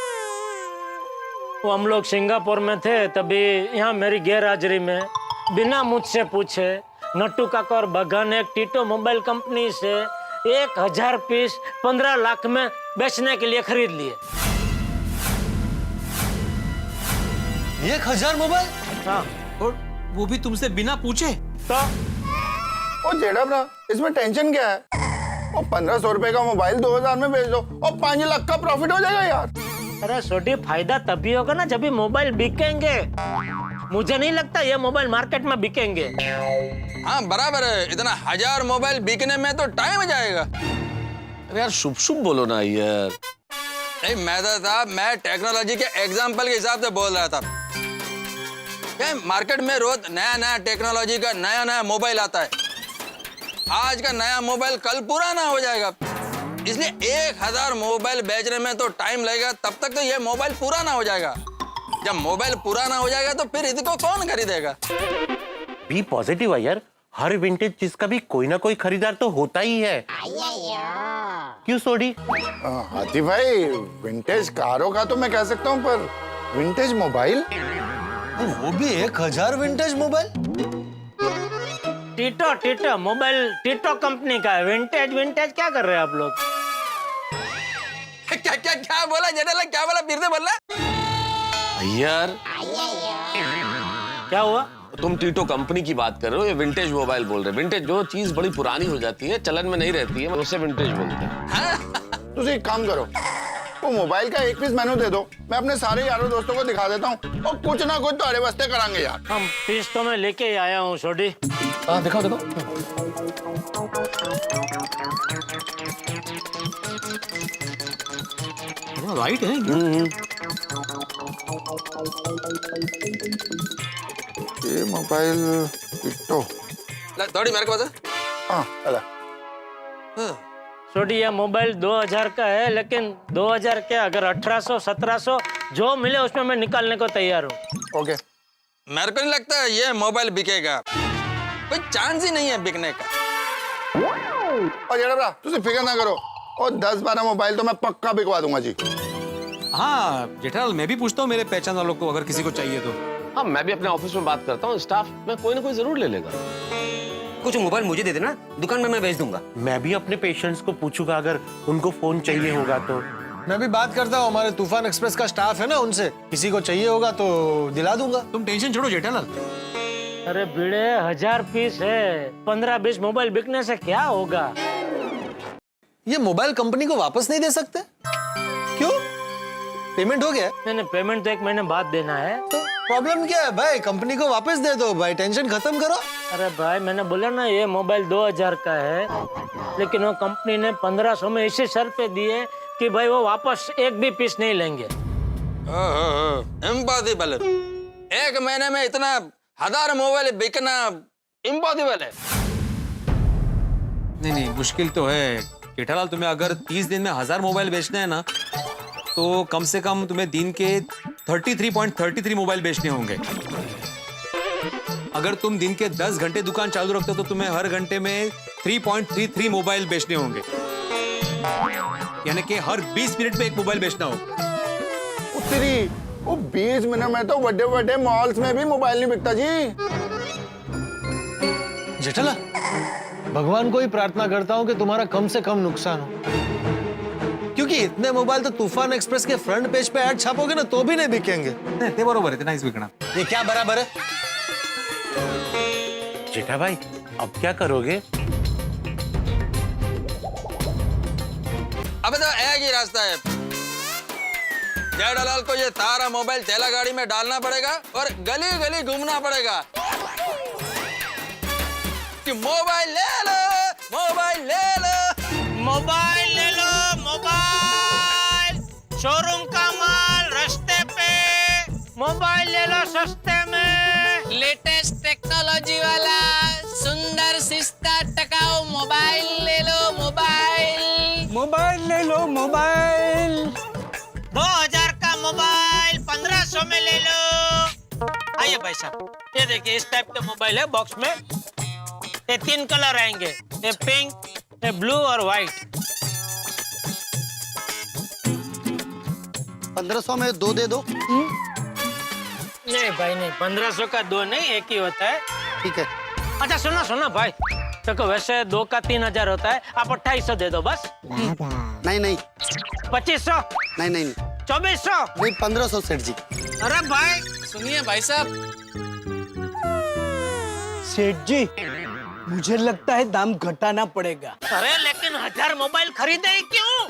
वो हम लोग सिंगापुर में थे, तभी यहाँ मेरी गैर हाजिरी में बिना मुझसे पूछे नट्टू काका और बाघा ने एक टीटो मोबाइल कंपनी से 1000 पीस 15 लाख में बेचने के लिए खरीद लिए। 1000 मोबाइल? हाँ, और वो भी तुमसे बिना पूछे? तो ओ जेठा भरा, इसमें टेंशन क्या है? ओ 1500 रुपए का मोबाइल 2000 में बेच दो और 5 लाख का प्रॉफिट हो जाएगा यार। अरे छोटी, फायदा तभी होगा ना जब ये मोबाइल बिकेंगे। मुझे नहीं लगता ये मोबाइल मार्केट में बिकेंगे। हाँ बराबर है, इतना 1000 मोबाइल बिकने में तो टाइम जाएगा। अरे यार शुभ शुभ बोलो ना यार। नहीं मेहता साहब, मैं टेक्नोलॉजी के एग्जाम्पल के हिसाब से बोल रहा था। क्या मार्केट में रोज नया नया टेक्नोलॉजी का नया नया मोबाइल आता है। आज का नया मोबाइल कल पुराना हो जाएगा, इसलिए 1000 मोबाइल बेचने में तो टाइम लगेगा। तब तक तो ये मोबाइल पुराना हो जाएगा। जब मोबाइल पुराना हो जाएगा तो फिर इसको कौन खरीदेगा? बी पॉजिटिव है यार, हर विंटेज चीज का भी कोई ना कोई खरीदार तो होता ही है। क्यों सोडी? हाथी भाई, विंटेज कारों का तो मैं कह सकता हूँ, पर विंटेज मोबाइल, वो भी 1000 विंटेज मोबाइल? टीटो मोबाइल टीटो कंपनी का है। विंटेज विंटेज क्या कर रहे हैं आप लोग? क्या क्या क्या बोला जेठालाल, क्या बोला, फिर से बोलना। यार क्या हुआ? तुम टीटो कंपनी की बात कर रहे हो, ये विंटेज मोबाइल बोल रहे हो। विंटेज जो चीज बड़ी पुरानी हो जाती है, चलन में नहीं रहती है, उसे विंटेज बोलते हैं। तुझे एक काम करो, वो मोबाइल का एक पीस मेनू दे दो, मैं अपने सारे यारों दोस्तों को दिखा देता हूँ और कुछ ना कुछ तो अरे बस्ते करांगे यार। हम पीस तो मैं लेके ही आया हूँ छोटी। हाँ दिखाओ दिखाओ। राइट है। ये मोबाइल टिट्टो, थोड़ी मेरे को बता। हाँ चला। छोटी ये मोबाइल 2000 का है, लेकिन 2000 क्या, अगर 1800 1700 जो मिले उसमें मैं निकालने को तैयार हूँ। ओके। मेरे को नहीं लगता ये मोबाइल बिकेगा, कोई चांस ही नहीं है बिकने का। और जेठा तुझे फिक्र ना करो, और 10-12 मोबाइल तो मैं पक्का बिकवा दूंगा जी। हाँ जेठालाल, मैं भी पूछता हूँ मेरे पहचान वालों को, अगर किसी को चाहिए तो। हाँ मैं भी अपने ऑफिस में बात करता हूँ, स्टाफ में कोई ना कोई जरूर ले लेगा। कुछ मोबाइल मुझे दे देना, दुकान में मैं भेज दूंगा। मैं भी अपने पेशेंट्स को पूछूंगा अगर उनको फोन चाहिए होगा तो। मैं भी बात करता हूँ, हमारे तूफान एक्सप्रेस का स्टाफ है ना, उनसे किसी को चाहिए होगा तो दिला दूंगा। तुम टेंशन छोड़ो जेठालाल। अरे भिड़े 1000 पीस है, 15-20 मोबाइल बिकने से क्या होगा? ये मोबाइल कंपनी को वापस नहीं दे सकते? क्यों? पेमेंट हो गया? नहीं पेमेंट तो 1 महीने बाद देना है। तो प्रॉब्लम क्या है भाई, कंपनी को वापस दे दो भाई, टेंशन खत्म करो। अरे भाई मैंने बोला ना ये मोबाइल 2000 का है, लेकिन वो कंपनी ने 1500 में इसी शर्त पे दिए कि भाई वो वापस एक भी पीस नहीं लेंगे। इम्पॉसिबल। 1 महीने में इतना 1000 मोबाइल बिकना इम्पॉसिबल है। नहीं मुश्किल तो है जेठालाल। तुम्हें अगर 30 दिन में 1000 मोबाइल बेचने हैं ना, तो कम से कम तुम्हें दिन के 33.33 मोबाइल बेचने होंगे। अगर तुम दिन के 10 घंटे दुकान चालू रखते हो तो तुम्हें हर घंटे में 3.33 मोबाइल बेचने होंगे, यानी कि हर 20 मिनट में 1 मोबाइल बेचना हो। तेरी वो 20 मिनट में तो बड़े बड़े मॉल्स में भी मोबाइल नहीं बिकता जी। जेठालाल, भगवान को ही प्रार्थना करता हूँ कि तुम्हारा कम से कम नुकसान हो, क्योंकि इतने मोबाइल तो तूफान एक्सप्रेस के फ्रंट पेज पे ऐड छापोगे ना तो भी नहीं बिकेंगे। ते बरोबर है, नाहीच विकणार। ये क्या बराबर है? जेठा भाई अब क्या करोगे? अब तो एक ही रास्ता है, जेठालाल को ये सारा मोबाइल थैला गाड़ी में डालना पड़ेगा और गली गली घूमना पड़ेगा कि मोबाइल ले लो, मोबाइल ले लो, मोबाइल ले लो, मोबाइल शोरूम का माल रास्ते पे, मोबाइल ले लो सस्ते में, लेटेस्ट टेक्नोलॉजी वाला सुंदर सस्ता टकाऊ मोबाइल ले लो, मोबाइल मोबाइल ले लो, मोबाइल 2000 का मोबाइल 1500 में ले लो। आइए भाई साहब, ये देखिए इस टाइप का मोबाइल है बॉक्स में। ये 3 कलर आएंगे, ये पिंक, ये ब्लू और व्हाइट। 1500 में 2 दे दो। नहीं भाई नहीं, 1500 का 2 नहीं, एक ही होता है। ठीक है। अच्छा सुनो भाई, देखो वैसे 2 का 3000 होता है, आप 2800 दे दो बस। नहीं 2500? नहीं 2400? नहीं 1500 सेठ जी। अरे भाई सुनिए भाई साहब, सेठ जी मुझे लगता है दाम घटाना पड़ेगा। अरे लेकिन 1000 मोबाइल खरीदे ही क्यों?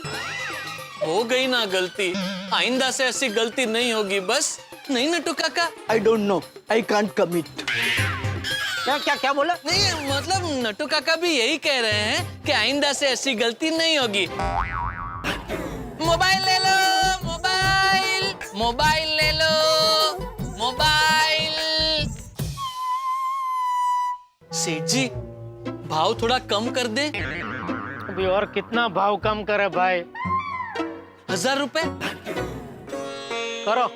हो गई ना गलती, आइंदा से ऐसी गलती नहीं होगी बस। नहीं नटू काका? I don't know, I can't commit. क्या बोला? नहीं मतलब नटू काका भी यही कह रहे हैं कि आइंदा से ऐसी गलती नहीं होगी। मोबाइल ले लो, मोबाइल, मोबाइल ले लो, मोबाइल। सेठ जी भाव थोड़ा कम कर दे। अभी और कितना भाव कम करे भाई? 1000 रुपए करो।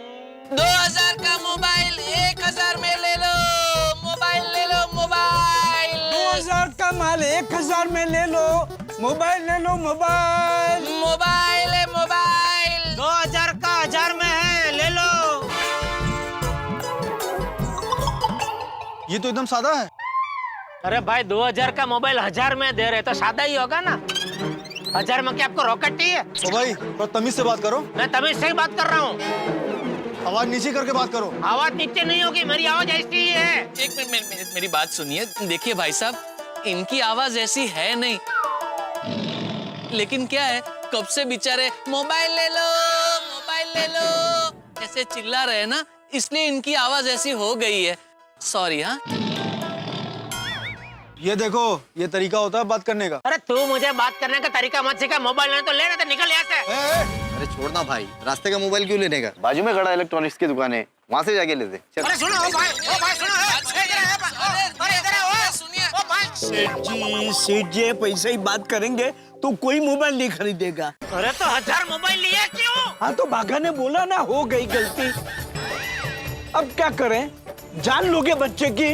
2000 का मोबाइल 1000 में ले लो, मोबाइल ले लो, मोबाइल। 2000 में ले लो मोबाइल, ले लो मोबाइल। मोबाइल है मोबाइल। 2000 का 1000 में है, ले लो। ये तो एकदम सादा है। अरे भाई 2000 का मोबाइल 1000 में दे रहे तो सादा ही होगा ना। 1000 में क्या आपको रॉकेट चाहिए? ओ भाई थोड़ा तमीज से बात करो। मैं तमीज से ही बात कर रहा हूँ। आवाज नीचे करके बात करो। आवाज नीचे नहीं होगी, मेरी आवाज ऐसी ही है। एक मिनट मेरी बात सुनिए। देखिए भाई साहब, इनकी आवाज ऐसी है नहीं, लेकिन क्या है, कब से बेचारे मोबाइल ले लो ऐसे चिल्ला रहे हैं ना, इसलिए इनकी आवाज ऐसी हो गई है। सॉरी। हाँ, ये देखो, ये तरीका होता है बात करने का। अरे तू मुझे बात करने का तरीका मत सिखा। मोबाइल नहीं तो ले, तो निकल यहाँ से। अरे छोड़ना भाई, रास्ते का मोबाइल क्यों लेने का? बाजू में खड़ा इलेक्ट्रॉनिक्स की दुकान है, वहाँ से जाके लेते। चल। अरे सुनो ओ भाई सुनो। सेठ जी पैसे ही बात करेंगे तो कोई मोबाइल नहीं खरीदेगा। अरे तो 1000 मोबाइल लिया क्यों? हाँ तो बाघा ने बोला ना, हो गई गलती। अब क्या करें, जान लोगे बच्चे की?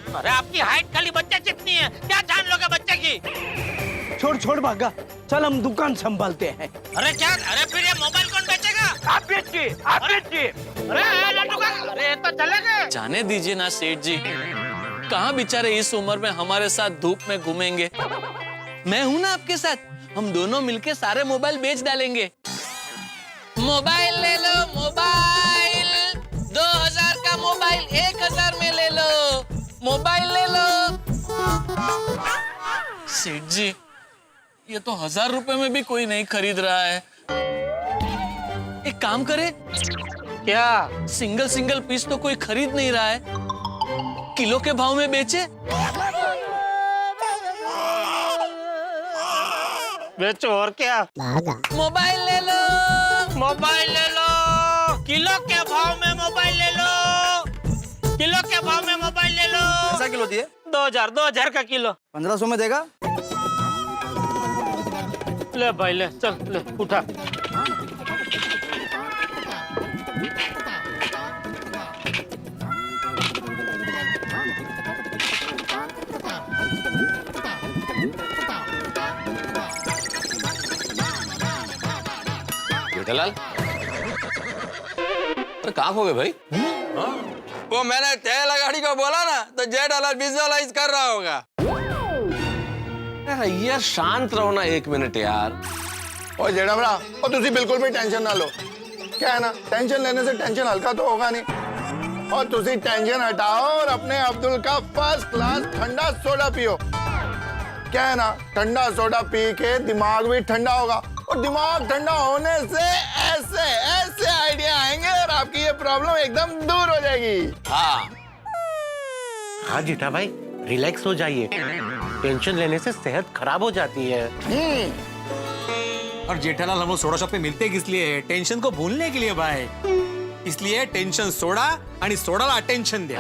अरे आपकी हाइट खाली बच्चे जितनी है, क्या जान लोगे बच्चे की? छोड़ भागा, चल हम दुकान संभालते हैं। अरे क्या? अरे फिर ये मोबाइल कौन बेचेगा? आप बेचिए। अरे लड्डू का, अरे तो चलेगा। जाने दीजिए ना सेठ जी, कहाँ बेचारे इस उम्र में हमारे साथ धूप में घूमेंगे। मैं हूं ना आपके साथ, हम दोनों मिलके सारे मोबाइल बेच डालेंगे। मोबाइल ले लो मोबाइल, 2000 का मोबाइल 1000 में ले लो, मोबाइल ले लो। सेठ जी, ये तो 1000 रुपए में भी कोई नहीं खरीद रहा है। एक काम करे, क्या? सिंगल पीस तो कोई खरीद नहीं रहा है, किलो के भाव में बेचे। बेचो और क्या? मोबाइल ले लो किलो के भाव में मोबाइल ले लो। किलो के भाव में मोबाइल ले लो। कैसा किलो दिए? 2000 का किलो। 1500 में देगा? ले भाई ले, चल ले उठा। जेठालाल, अरे कहाँ खो गए भाई? वो मैंने तेल गाड़ी को बोला ना, तो जेठालाल विजुअलाइज कर रहा होगा। यार शांत रहो ना 1 मिनट यार। और जेड़ा बड़ा, और तुसी बिल्कुल भी टेंशन ना लो। क्या है ना, टेंशन लेने से टेंशन हल्का तो होगा नहीं। और तुसी टेंशन हटाओ और अपने अब्दुल का फर्स्ट क्लास ठंडा सोडा पियो। क्या है ना, ठंडा सोडा पी के दिमाग भी ठंडा होगा, और दिमाग ठंडा होने से ऐसे आइडिया आएंगे और आपकी ये प्रॉब्लम एकदम दूर हो जाएगी। हाँ जीठा भाई, रिलैक्स हो जाइए। टेंशन लेने से सेहत खराब हो जाती है। और जेठालाल, हम लोग सोडा शॉप पे मिलते हैं किस लिए? टेंशन को भूलने के लिए भाई। इसलिए टेंशन सोडा आणि सोडाला अटेंशन द्या।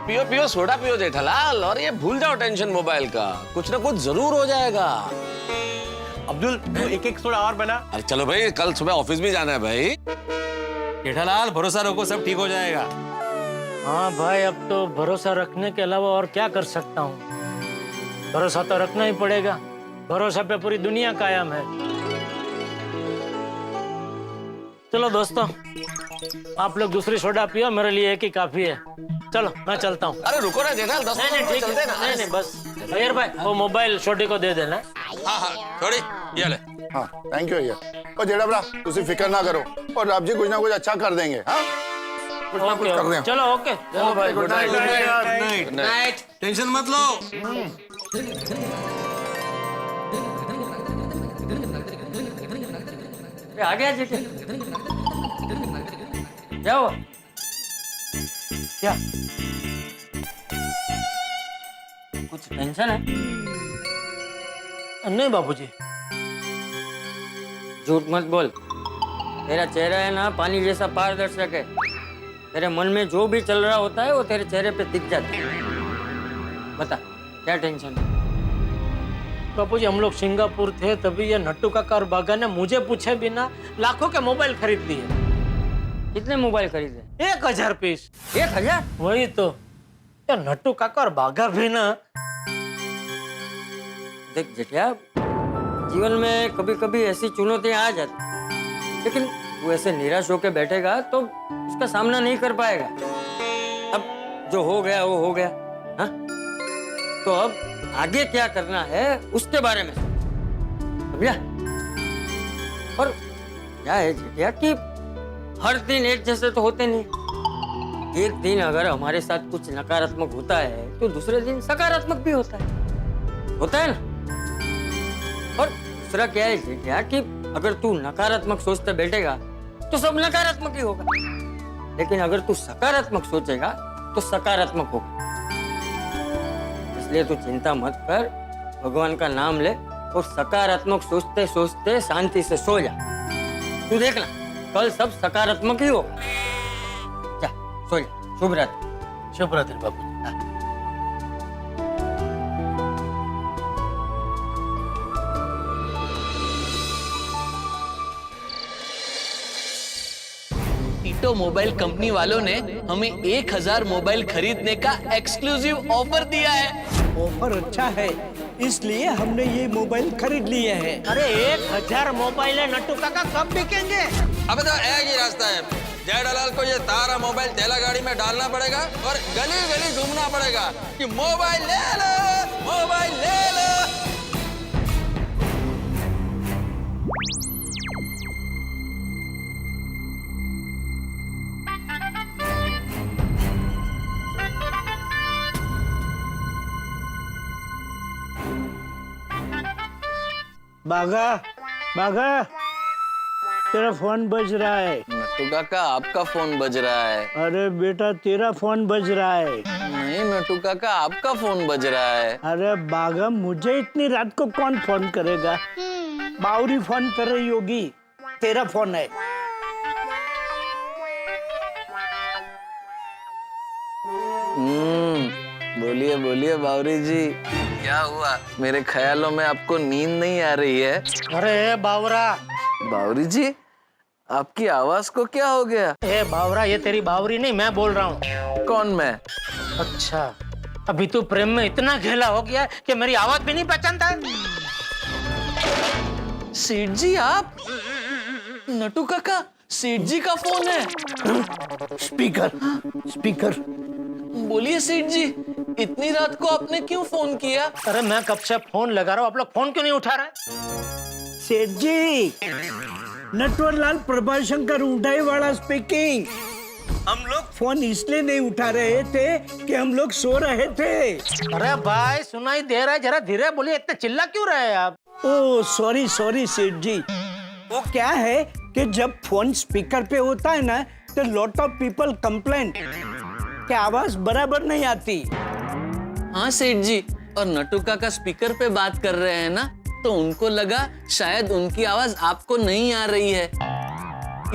पियो सोडा पियो जेठालाल, और ये भूल जाओ टेंशन मोबाइल का, कुछ ना कुछ जरूर हो जाएगा। अब्दुल, 1 सोडा और बना। अरे चलो भाई, कल सुबह ऑफिस भी जाना है भाई। जेठालाल, भरोसा रखो, सब ठीक हो जाएगा। हाँ भाई, अब तो भरोसा रखने के अलावा और क्या कर सकता हूँ? भरोसा तो रखना ही पड़ेगा। भरोसा पे पूरी दुनिया कायम है। चलो दोस्तों, आप लोग दूसरी सोडा पियो, मेरे लिए एक ही काफी है। चलो मैं चलता हूँ। अरे रुको ना जेठालाल, 10 नहीं मिनट ठीक चलते है, ना। नहीं बस अयर भाई, वो मोबाइल छोटी को दे देना। हाँ, थोड़ी ये ले। हाँ, थैंक यू भैया। और जेड़ा बड़ा, तुसी फिक्र ना करो, और रब जी कुछ ना कुछ अच्छा कर देंगे। हाँ, कुछ ना कुछ कर देंगे। चलो ओके, चलो भाई, good night. Good night. Tension मत लो। आ गया जी। जाओ। क्या कुछ टेंशन है? नहीं बाबूजी। झूठ मत बोल। तेरा चेहरा है ना पानी जैसा पारदर्शक है। तेरे मन में जो भी चल रहा होता है वो तेरे चेहरे पे दिख जाता है। बता क्या टेंशन है? बाबूजी, हम लोग सिंगापुर थे, तभी ये नट्टू काका और बागा ने मुझे पूछे बिना लाखों के मोबाइल खरीद लिए। कितने मोबाइल खरीदे? 1000 पीस। 1000? वही तो। ये नट्टू काका और बाघा भी ना। देख जेठिया, जीवन में कभी कभी ऐसी चुनौतियां आ जाती, लेकिन वो ऐसे निराश होकर बैठेगा तो उसका सामना नहीं कर पाएगा। अब जो हो गया वो हो गया, हाँ? तो अब आगे क्या करना है उसके बारे में समझा? और क्या है जेठिया कि हर दिन एक जैसे तो होते नहीं। एक दिन अगर हमारे साथ कुछ नकारात्मक होता है तो दूसरे दिन सकारात्मक भी होता है ना? और दूसरा क्या है जेठिया कि अगर तू नकारात्मक सोचते बैठेगा तो सब नकारात्मक ही होगा, लेकिन अगर तू सकारात्मक सोचेगा तो सकारात्मक होगा। इसलिए तू चिंता मत कर, भगवान का नाम ले और सकारात्मक सोचते सोचते शांति से सो जा। तू देखना कल सब सकारात्मक ही होगा। जा सो जा। शुभ रात्रि। शुभ रात्रि बाबू। टीटो मोबाइल कंपनी वालों ने हमें 1000 मोबाइल खरीदने का एक्सक्लूसिव ऑफर दिया है। ऑफर अच्छा है, इसलिए हमने ये मोबाइल खरीद लिए हैं। अरे 1000 मोबाइल है नट्टू काका, कब बिकेंगे? अब तो एक ही रास्ता है, जेठालाल को ये तारा मोबाइल थैला गाड़ी में डालना पड़ेगा और गली गली घूमना पड़ेगा कि मोबाइल ले लो, मोबाइल ले लो। बाघा, बाघा, तेरा फोन बज रहा है। नट्टू काका आपका फोन बज रहा है। अरे बेटा तेरा फोन बज रहा है। नहीं नट्टू काका आपका फोन बज रहा है। अरे बाघा, मुझे इतनी रात को कौन फोन करेगा? बावरी फोन कर रही होगी, तेरा फोन है। बोलिए बोलिए बावरी जी, क्या हुआ? मेरे ख्यालों में आपको नींद नहीं आ रही है? अरे बावरा। बावरी जी, आपकी आवाज को क्या हो गया? ए बावरा, ये तेरी बावरी नहीं, मैं बोल रहा हूँ। कौन मैं? अच्छा, अभी तू प्रेम में इतना घेला हो गया कि मेरी आवाज भी नहीं पहचानता है। सेठ जी आप? नट्टू काका, सेठ जी का फोन है। Speaker, speaker. बोलिए सेठ जी, इतनी रात को आपने क्यों फोन किया? अरे मैं कब से फोन लगा रहा हूँ, आप लोग फोन क्यों नहीं उठा रहे? सेठ जी, नटवरलाल प्रभाशंकर उठाई वाला स्पीकिंग। हम लोग फोन इसलिए नहीं उठा रहे थे कि हम लोग सो रहे थे। अरे भाई सुनाई दे रहा है, जरा धीरे बोलिए, इतने चिल्ला क्यों रहे हैं आप? ओह सॉरी सॉरी सेठ जी, वो क्या है कि जब फोन स्पीकर पे होता है ना तो लॉट ऑफ पीपल कंप्लेन कि आवाज बराबर नहीं आती। हाँ सेठ जी, और नट्टू काका स्पीकर पे बात कर रहे हैं ना, तो उनको लगा शायद उनकी आवाज आपको नहीं आ रही है,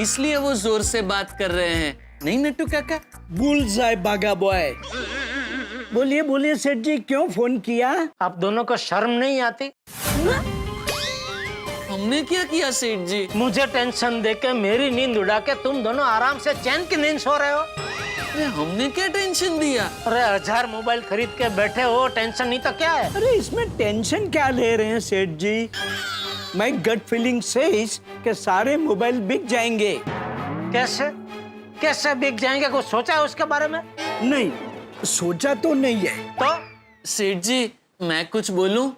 इसलिए वो जोर से बात कर रहे हैं। नहीं नट्टू काका? भूल जाए बागा बॉय। बोलिए बोलिए सेठ जी, क्यों फोन किया? आप दोनों को शर्म नहीं आती? हमने क्या किया सेठ जी? मुझे टेंशन देके मेरी नींद उड़ा के तुम दोनों आराम से चैन की नींद सो रहे हो। अरे हमने क्या टेंशन दिया? अरे 1000 मोबाइल खरीद के बैठे हो, टेंशन नहीं तो क्या है? अरे इसमें टेंशन क्या ले रहे हैं सेठ जी? मैं गट फीलिंग से कि सारे मोबाइल बिक जाएंगे। कैसे कैसे बिक जाएंगे? कुछ सोचा है उसके बारे में? नहीं, सोचा तो नहीं है। तो सेठ जी, मैं कुछ बोलूं?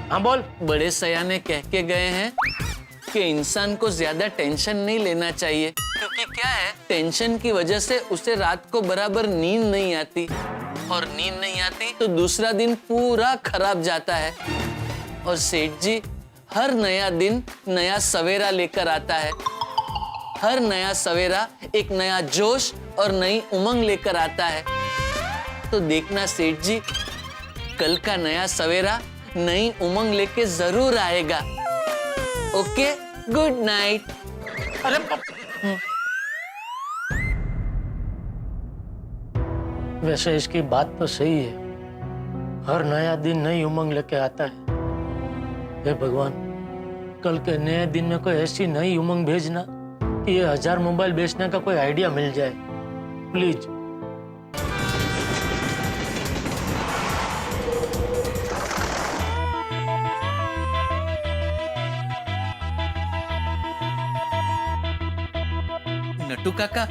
हाँ बोल। बड़े सयाने कह के गए हैं कि इंसान को ज्यादा टेंशन नहीं लेना चाहिए, क्योंकि क्या है, टेंशन की वजह से उसे रात को बराबर नींद नहीं आती, और नींद नहीं आती तो दूसरा दिन पूरा खराब जाता है। और सेठ जी, हर नया दिन नया सवेरा लेकर आता है। हर नया सवेरा एक नया जोश और नई उमंग लेकर आता है। तो देखना सेठ जी, कल का नया सवेरा नई उमंग लेके जरूर आएगा। Okay, good night. अरे वैसे इसकी बात तो सही है, हर नया दिन नई उमंग लेके आता है। हे भगवान, कल के नए दिन में कोई ऐसी नई उमंग भेजना कि ये 1000 मोबाइल बेचने का कोई आइडिया मिल जाए प्लीज। नट्टू काका,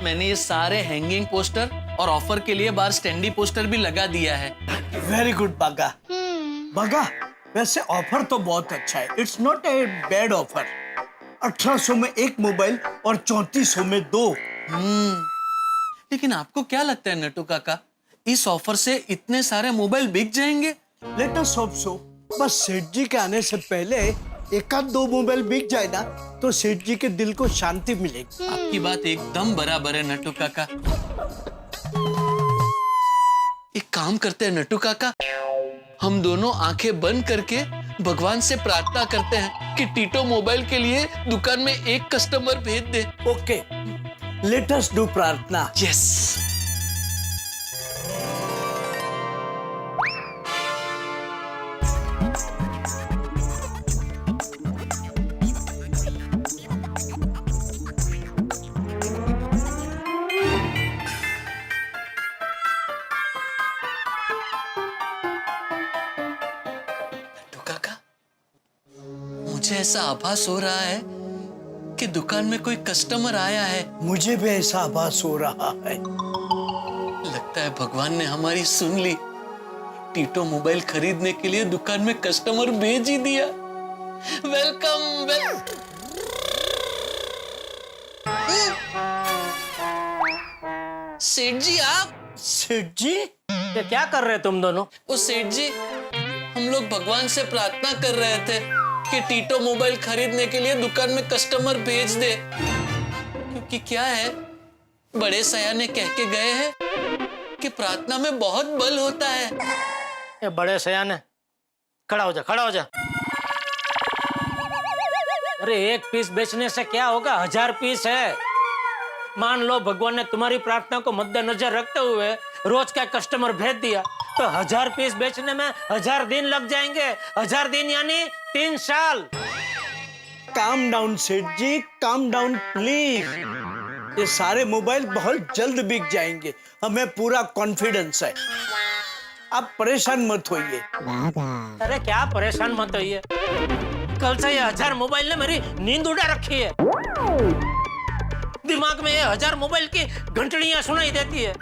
मैंने ये सारे हैंगिंग पोस्टर और ऑफर के लिए बाहर स्टैंडी पोस्टर भी लगा दिया है। वेरी गुड बागा। बागा, वैसे ऑफर तो बहुत अच्छा है। It's not a bad offer. 1800 में एक मोबाइल और 3400 में 2। लेकिन आपको क्या लगता है नट्टू काका, इस ऑफर से इतने सारे मोबाइल बिक जाएंगे? Let us hope so. बस सेठ जी के आने से पहले एक आध 2 मोबाइल बिक जाए ना तो सेठ जी के दिल को शांति मिलेगी। आपकी बात एकदम बराबर है नट्टू काका। एक काम करते हैं नट्टू काका, हम दोनों आंखें बंद करके भगवान से प्रार्थना करते हैं कि टीटो मोबाइल के लिए दुकान में एक कस्टमर भेज दे। ओके, लेट अस डू प्रार्थना। यस। मुझे ऐसा आभास हो रहा है कि दुकान में कोई कस्टमर आया है। मुझे भी ऐसा आभास हो रहा है। लगता है भगवान ने हमारी सुन ली। टीटो मोबाइल खरीदने के लिए दुकान में कस्टमर भेज ही दिया। वेलकम सेठ जी, आप? सेठ जी, ये क्या कर रहे तुम दोनों? ओ सेठ जी, हम लोग भगवान से प्रार्थना कर रहे थे कि टीटो मोबाइल खरीदने के लिए दुकान में कस्टमर भेज दे, क्योंकि क्या है, बड़े सयाने कह के गए हैं कि प्रार्थना में बहुत बल होता है। ये बड़े सयाने, खड़ा हो जा, खड़ा हो जा। अरे एक पीस बेचने से क्या होगा, 1000 पीस है। मान लो भगवान ने तुम्हारी प्रार्थना को मद्देनजर रखते हुए रोज का कस्टमर भेज दिया तो 1000 पीस बेचने में 1000 दिन लग जाएंगे। 1000 दिन यानी 3 साल। काम डाउन सेठ जी, काम डाउन प्लीज। ये सारे मोबाइल बहुत जल्द बिक जाएंगे, हमें पूरा कॉन्फिडेंस है। आप परेशान मत होइए। अरे क्या परेशान मत होइए, कल से ये 1000 मोबाइल ने मेरी नींद उड़ा रखी है। दिमाग में ये 1000 मोबाइल की घंटड़ियां सुनाई देती है।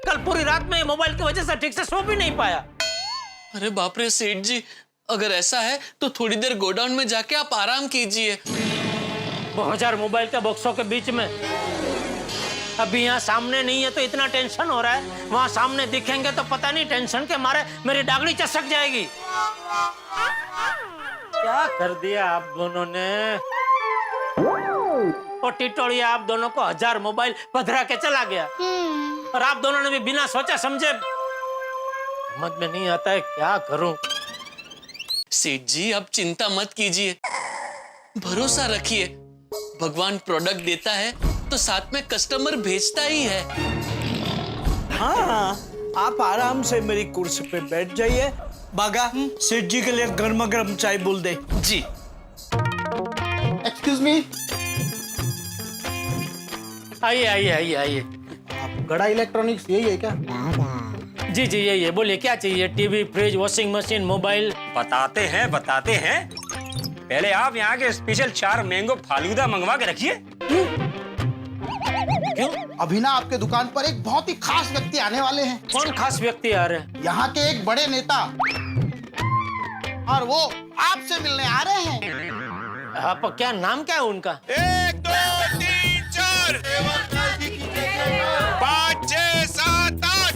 कल पूरी रात में मोबाइल की वजह से ठीक से सो भी नहीं पाया। अरे बाप रे सेठ जी, अगर ऐसा है तो थोड़ी देर गोडाउन में जाके आप आराम कीजिए। 1000 मोबाइल के बॉक्सों के बीच में अभी यहाँ सामने नहीं है तो इतना टेंशन हो रहा है, वहाँ सामने दिखेंगे तो पता नहीं टेंशन के मारे मेरी डागड़ी चसक जाएगी। क्या कर दिया आप दोनों ने? और टिटोड़िया आप दोनों को 1000 मोबाइल पधरा के चला गया और आप दोनों ने भी बिना सोचा समझे। समझ में नहीं आता है क्या करूं। सेठ जी, आप चिंता मत कीजिए, भरोसा रखिए। भगवान प्रोडक्ट देता है तो साथ में कस्टमर भेजता ही है। हाँ, आप आराम से मेरी कुर्सी पे बैठ जाइए। बागा, सेठ जी के लिए गर्मा गर्म चाय बोल दे। जी। Excuse me. आइए आइए आइए आइए। गड़ा इलेक्ट्रॉनिक्स यही है क्या? जी जी यही है, बोलिए क्या चाहिए? TV, fridge, washing machine, mobile? बताते हैं बताते हैं। पहले आप यहाँ के स्पेशल 4 मैंगो फालूदा मंगवा के रखिए। क्यों? अभी ना आपके दुकान पर एक बहुत ही खास व्यक्ति आने वाले हैं। कौन खास व्यक्ति आ रहे हैं? यहाँ के एक बड़े नेता, और वो आपसे मिलने आ रहे हैं। आप क्या नाम क्या है उनका? 1 2 3 4 5 6 7 8।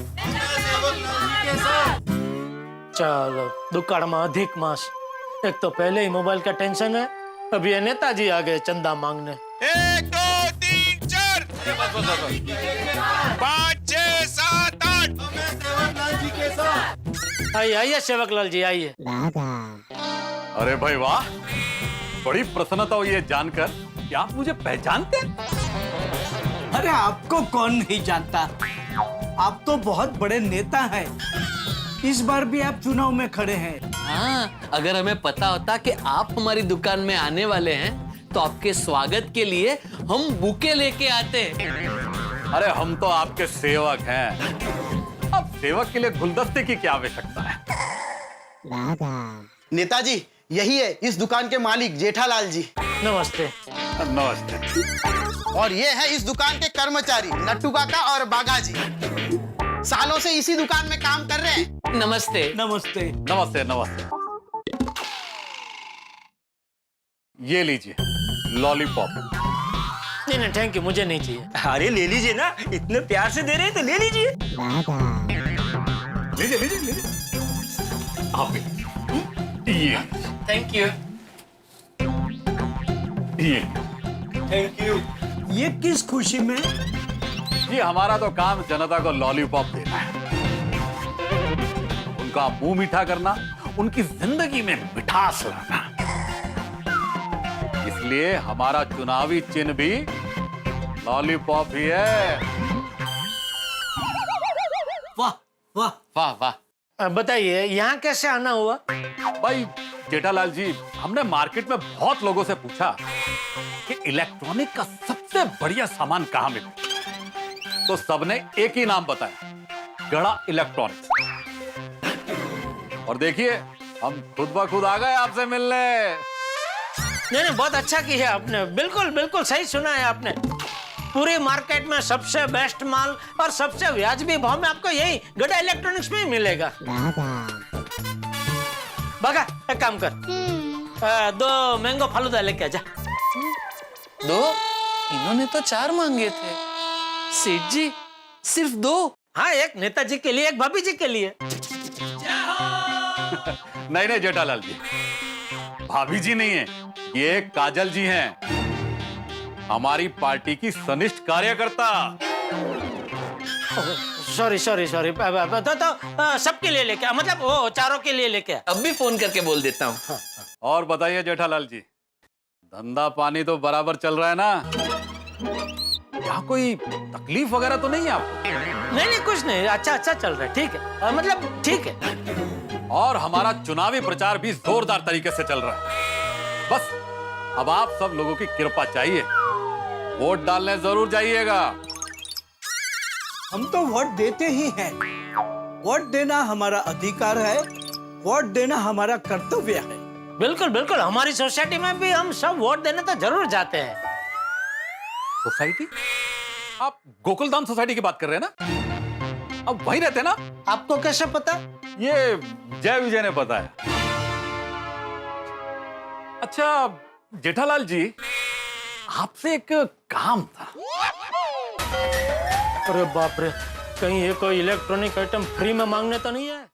चलो, दुकान में अधिक मास। एक तो पहले ही मोबाइल का टेंशन है, अभी ये नेताजी आ गए चंदा मांगने। 1 2 3 4 5 6 7 8। आइए आइए सेवक लाल जी, आइए। अरे भाई वाह, बड़ी प्रसन्नता हुई है जानकर कि आप मुझे पहचानते हैं। अरे आपको कौन नहीं जानता, आप तो बहुत बड़े नेता हैं। इस बार भी आप चुनाव में खड़े हैं। हाँ, अगर हमें पता होता कि आप हमारी दुकान में आने वाले हैं तो आपके स्वागत के लिए हम बुके लेके आते हैं। अरे हम तो आपके सेवक हैं। अब सेवक के लिए गुलदस्ते की क्या आवश्यकता है? नेताजी यही है इस दुकान के मालिक जेठालाल जी। नमस्ते। नमस्ते। और ये है इस दुकान के कर्मचारी नट्टू काका और बागा जी। सालों से इसी दुकान में काम कर रहे हैं। नमस्ते। नमस्ते। नमस्ते नमस्ते। ये लीजिए लॉलीपॉप। नहीं नहीं थैंक यू, मुझे नहीं चाहिए। अरे ले लीजिए ना, इतने प्यार से दे रहे हैं तो ले लीजिए। लीजिए लीजिए लीजिए। आप ये थैंक यू। ये थैंक यू। ये किस खुशी में? ये हमारा तो काम जनता को लॉलीपॉप देना है, उनका मुंह मीठा करना, उनकी जिंदगी में मिठास लाना। इसलिए हमारा चुनावी चिन्ह भी लॉलीपॉप ही है। वाह वाह वाह वाह। बताइए यहाँ कैसे आना हुआ? भाई जेठालाल जी, हमने मार्केट में बहुत लोगों से पूछा कि इलेक्ट्रॉनिक का सबसे बढ़िया सामान कहां मिले, तो सबने एक ही नाम बताया, गड़ा इलेक्ट्रॉनिक्स। और देखिए हम खुद ब खुद आ गए आपसे मिलने। नहीं नहीं बहुत अच्छा किया आपने, बिल्कुल बिल्कुल सही सुना है आपने। पूरी मार्केट में सबसे बेस्ट माल और सबसे व्याजबी भाव में आपको यही गड़ा इलेक्ट्रॉनिक्स में ही मिलेगा। बागा एक काम कर, 2 मैंगो फालूदा लेके आजा। 2? इन्होंने तो 4 मांगे थे। सेठ जी सिर्फ 2? हाँ, एक नेताजी के लिए, एक भाभी जी के लिए। नहीं नहीं जेठालाल जी, भाभी जी नहीं है, ये काजल जी हैं, हमारी पार्टी की सनिष्ठ कार्यकर्ता। सॉरी सॉरी सॉरी, तो सबके लिए लेके, मतलब वो चारों के लिए लेके। अब भी फोन करके बोल देता हूँ। और बताइए जेठालाल जी, धंधा पानी तो बराबर चल रहा है ना? यहाँ कोई तकलीफ वगैरह तो नहीं है आपको? नहीं नहीं कुछ नहीं, अच्छा अच्छा चल रहा है, ठीक है, मतलब ठीक है। और हमारा चुनावी प्रचार भी जोरदार तरीके से चल रहा है। बस अब आप सब लोगों की कृपा चाहिए, वोट डालने जरूर जाइएगा। हम तो वोट देते ही हैं। वोट देना हमारा अधिकार है, वोट देना हमारा कर्तव्य है। बिल्कुल बिल्कुल, हमारी सोसाइटी में भी हम सब वोट देने तो जरूर जाते हैं। सोसाइटी? आप गोकुलधाम सोसाइटी की बात कर रहे हैं ना? अब वहीं रहते हैं ना? आपको कैसे पता? ये जय विजय ने बताया। अच्छा जेठालाल जी, आपसे एक काम था। अरे बाप रे, कहीं ये कोई इलेक्ट्रॉनिक आइटम फ्री में मांगने तो नहीं है?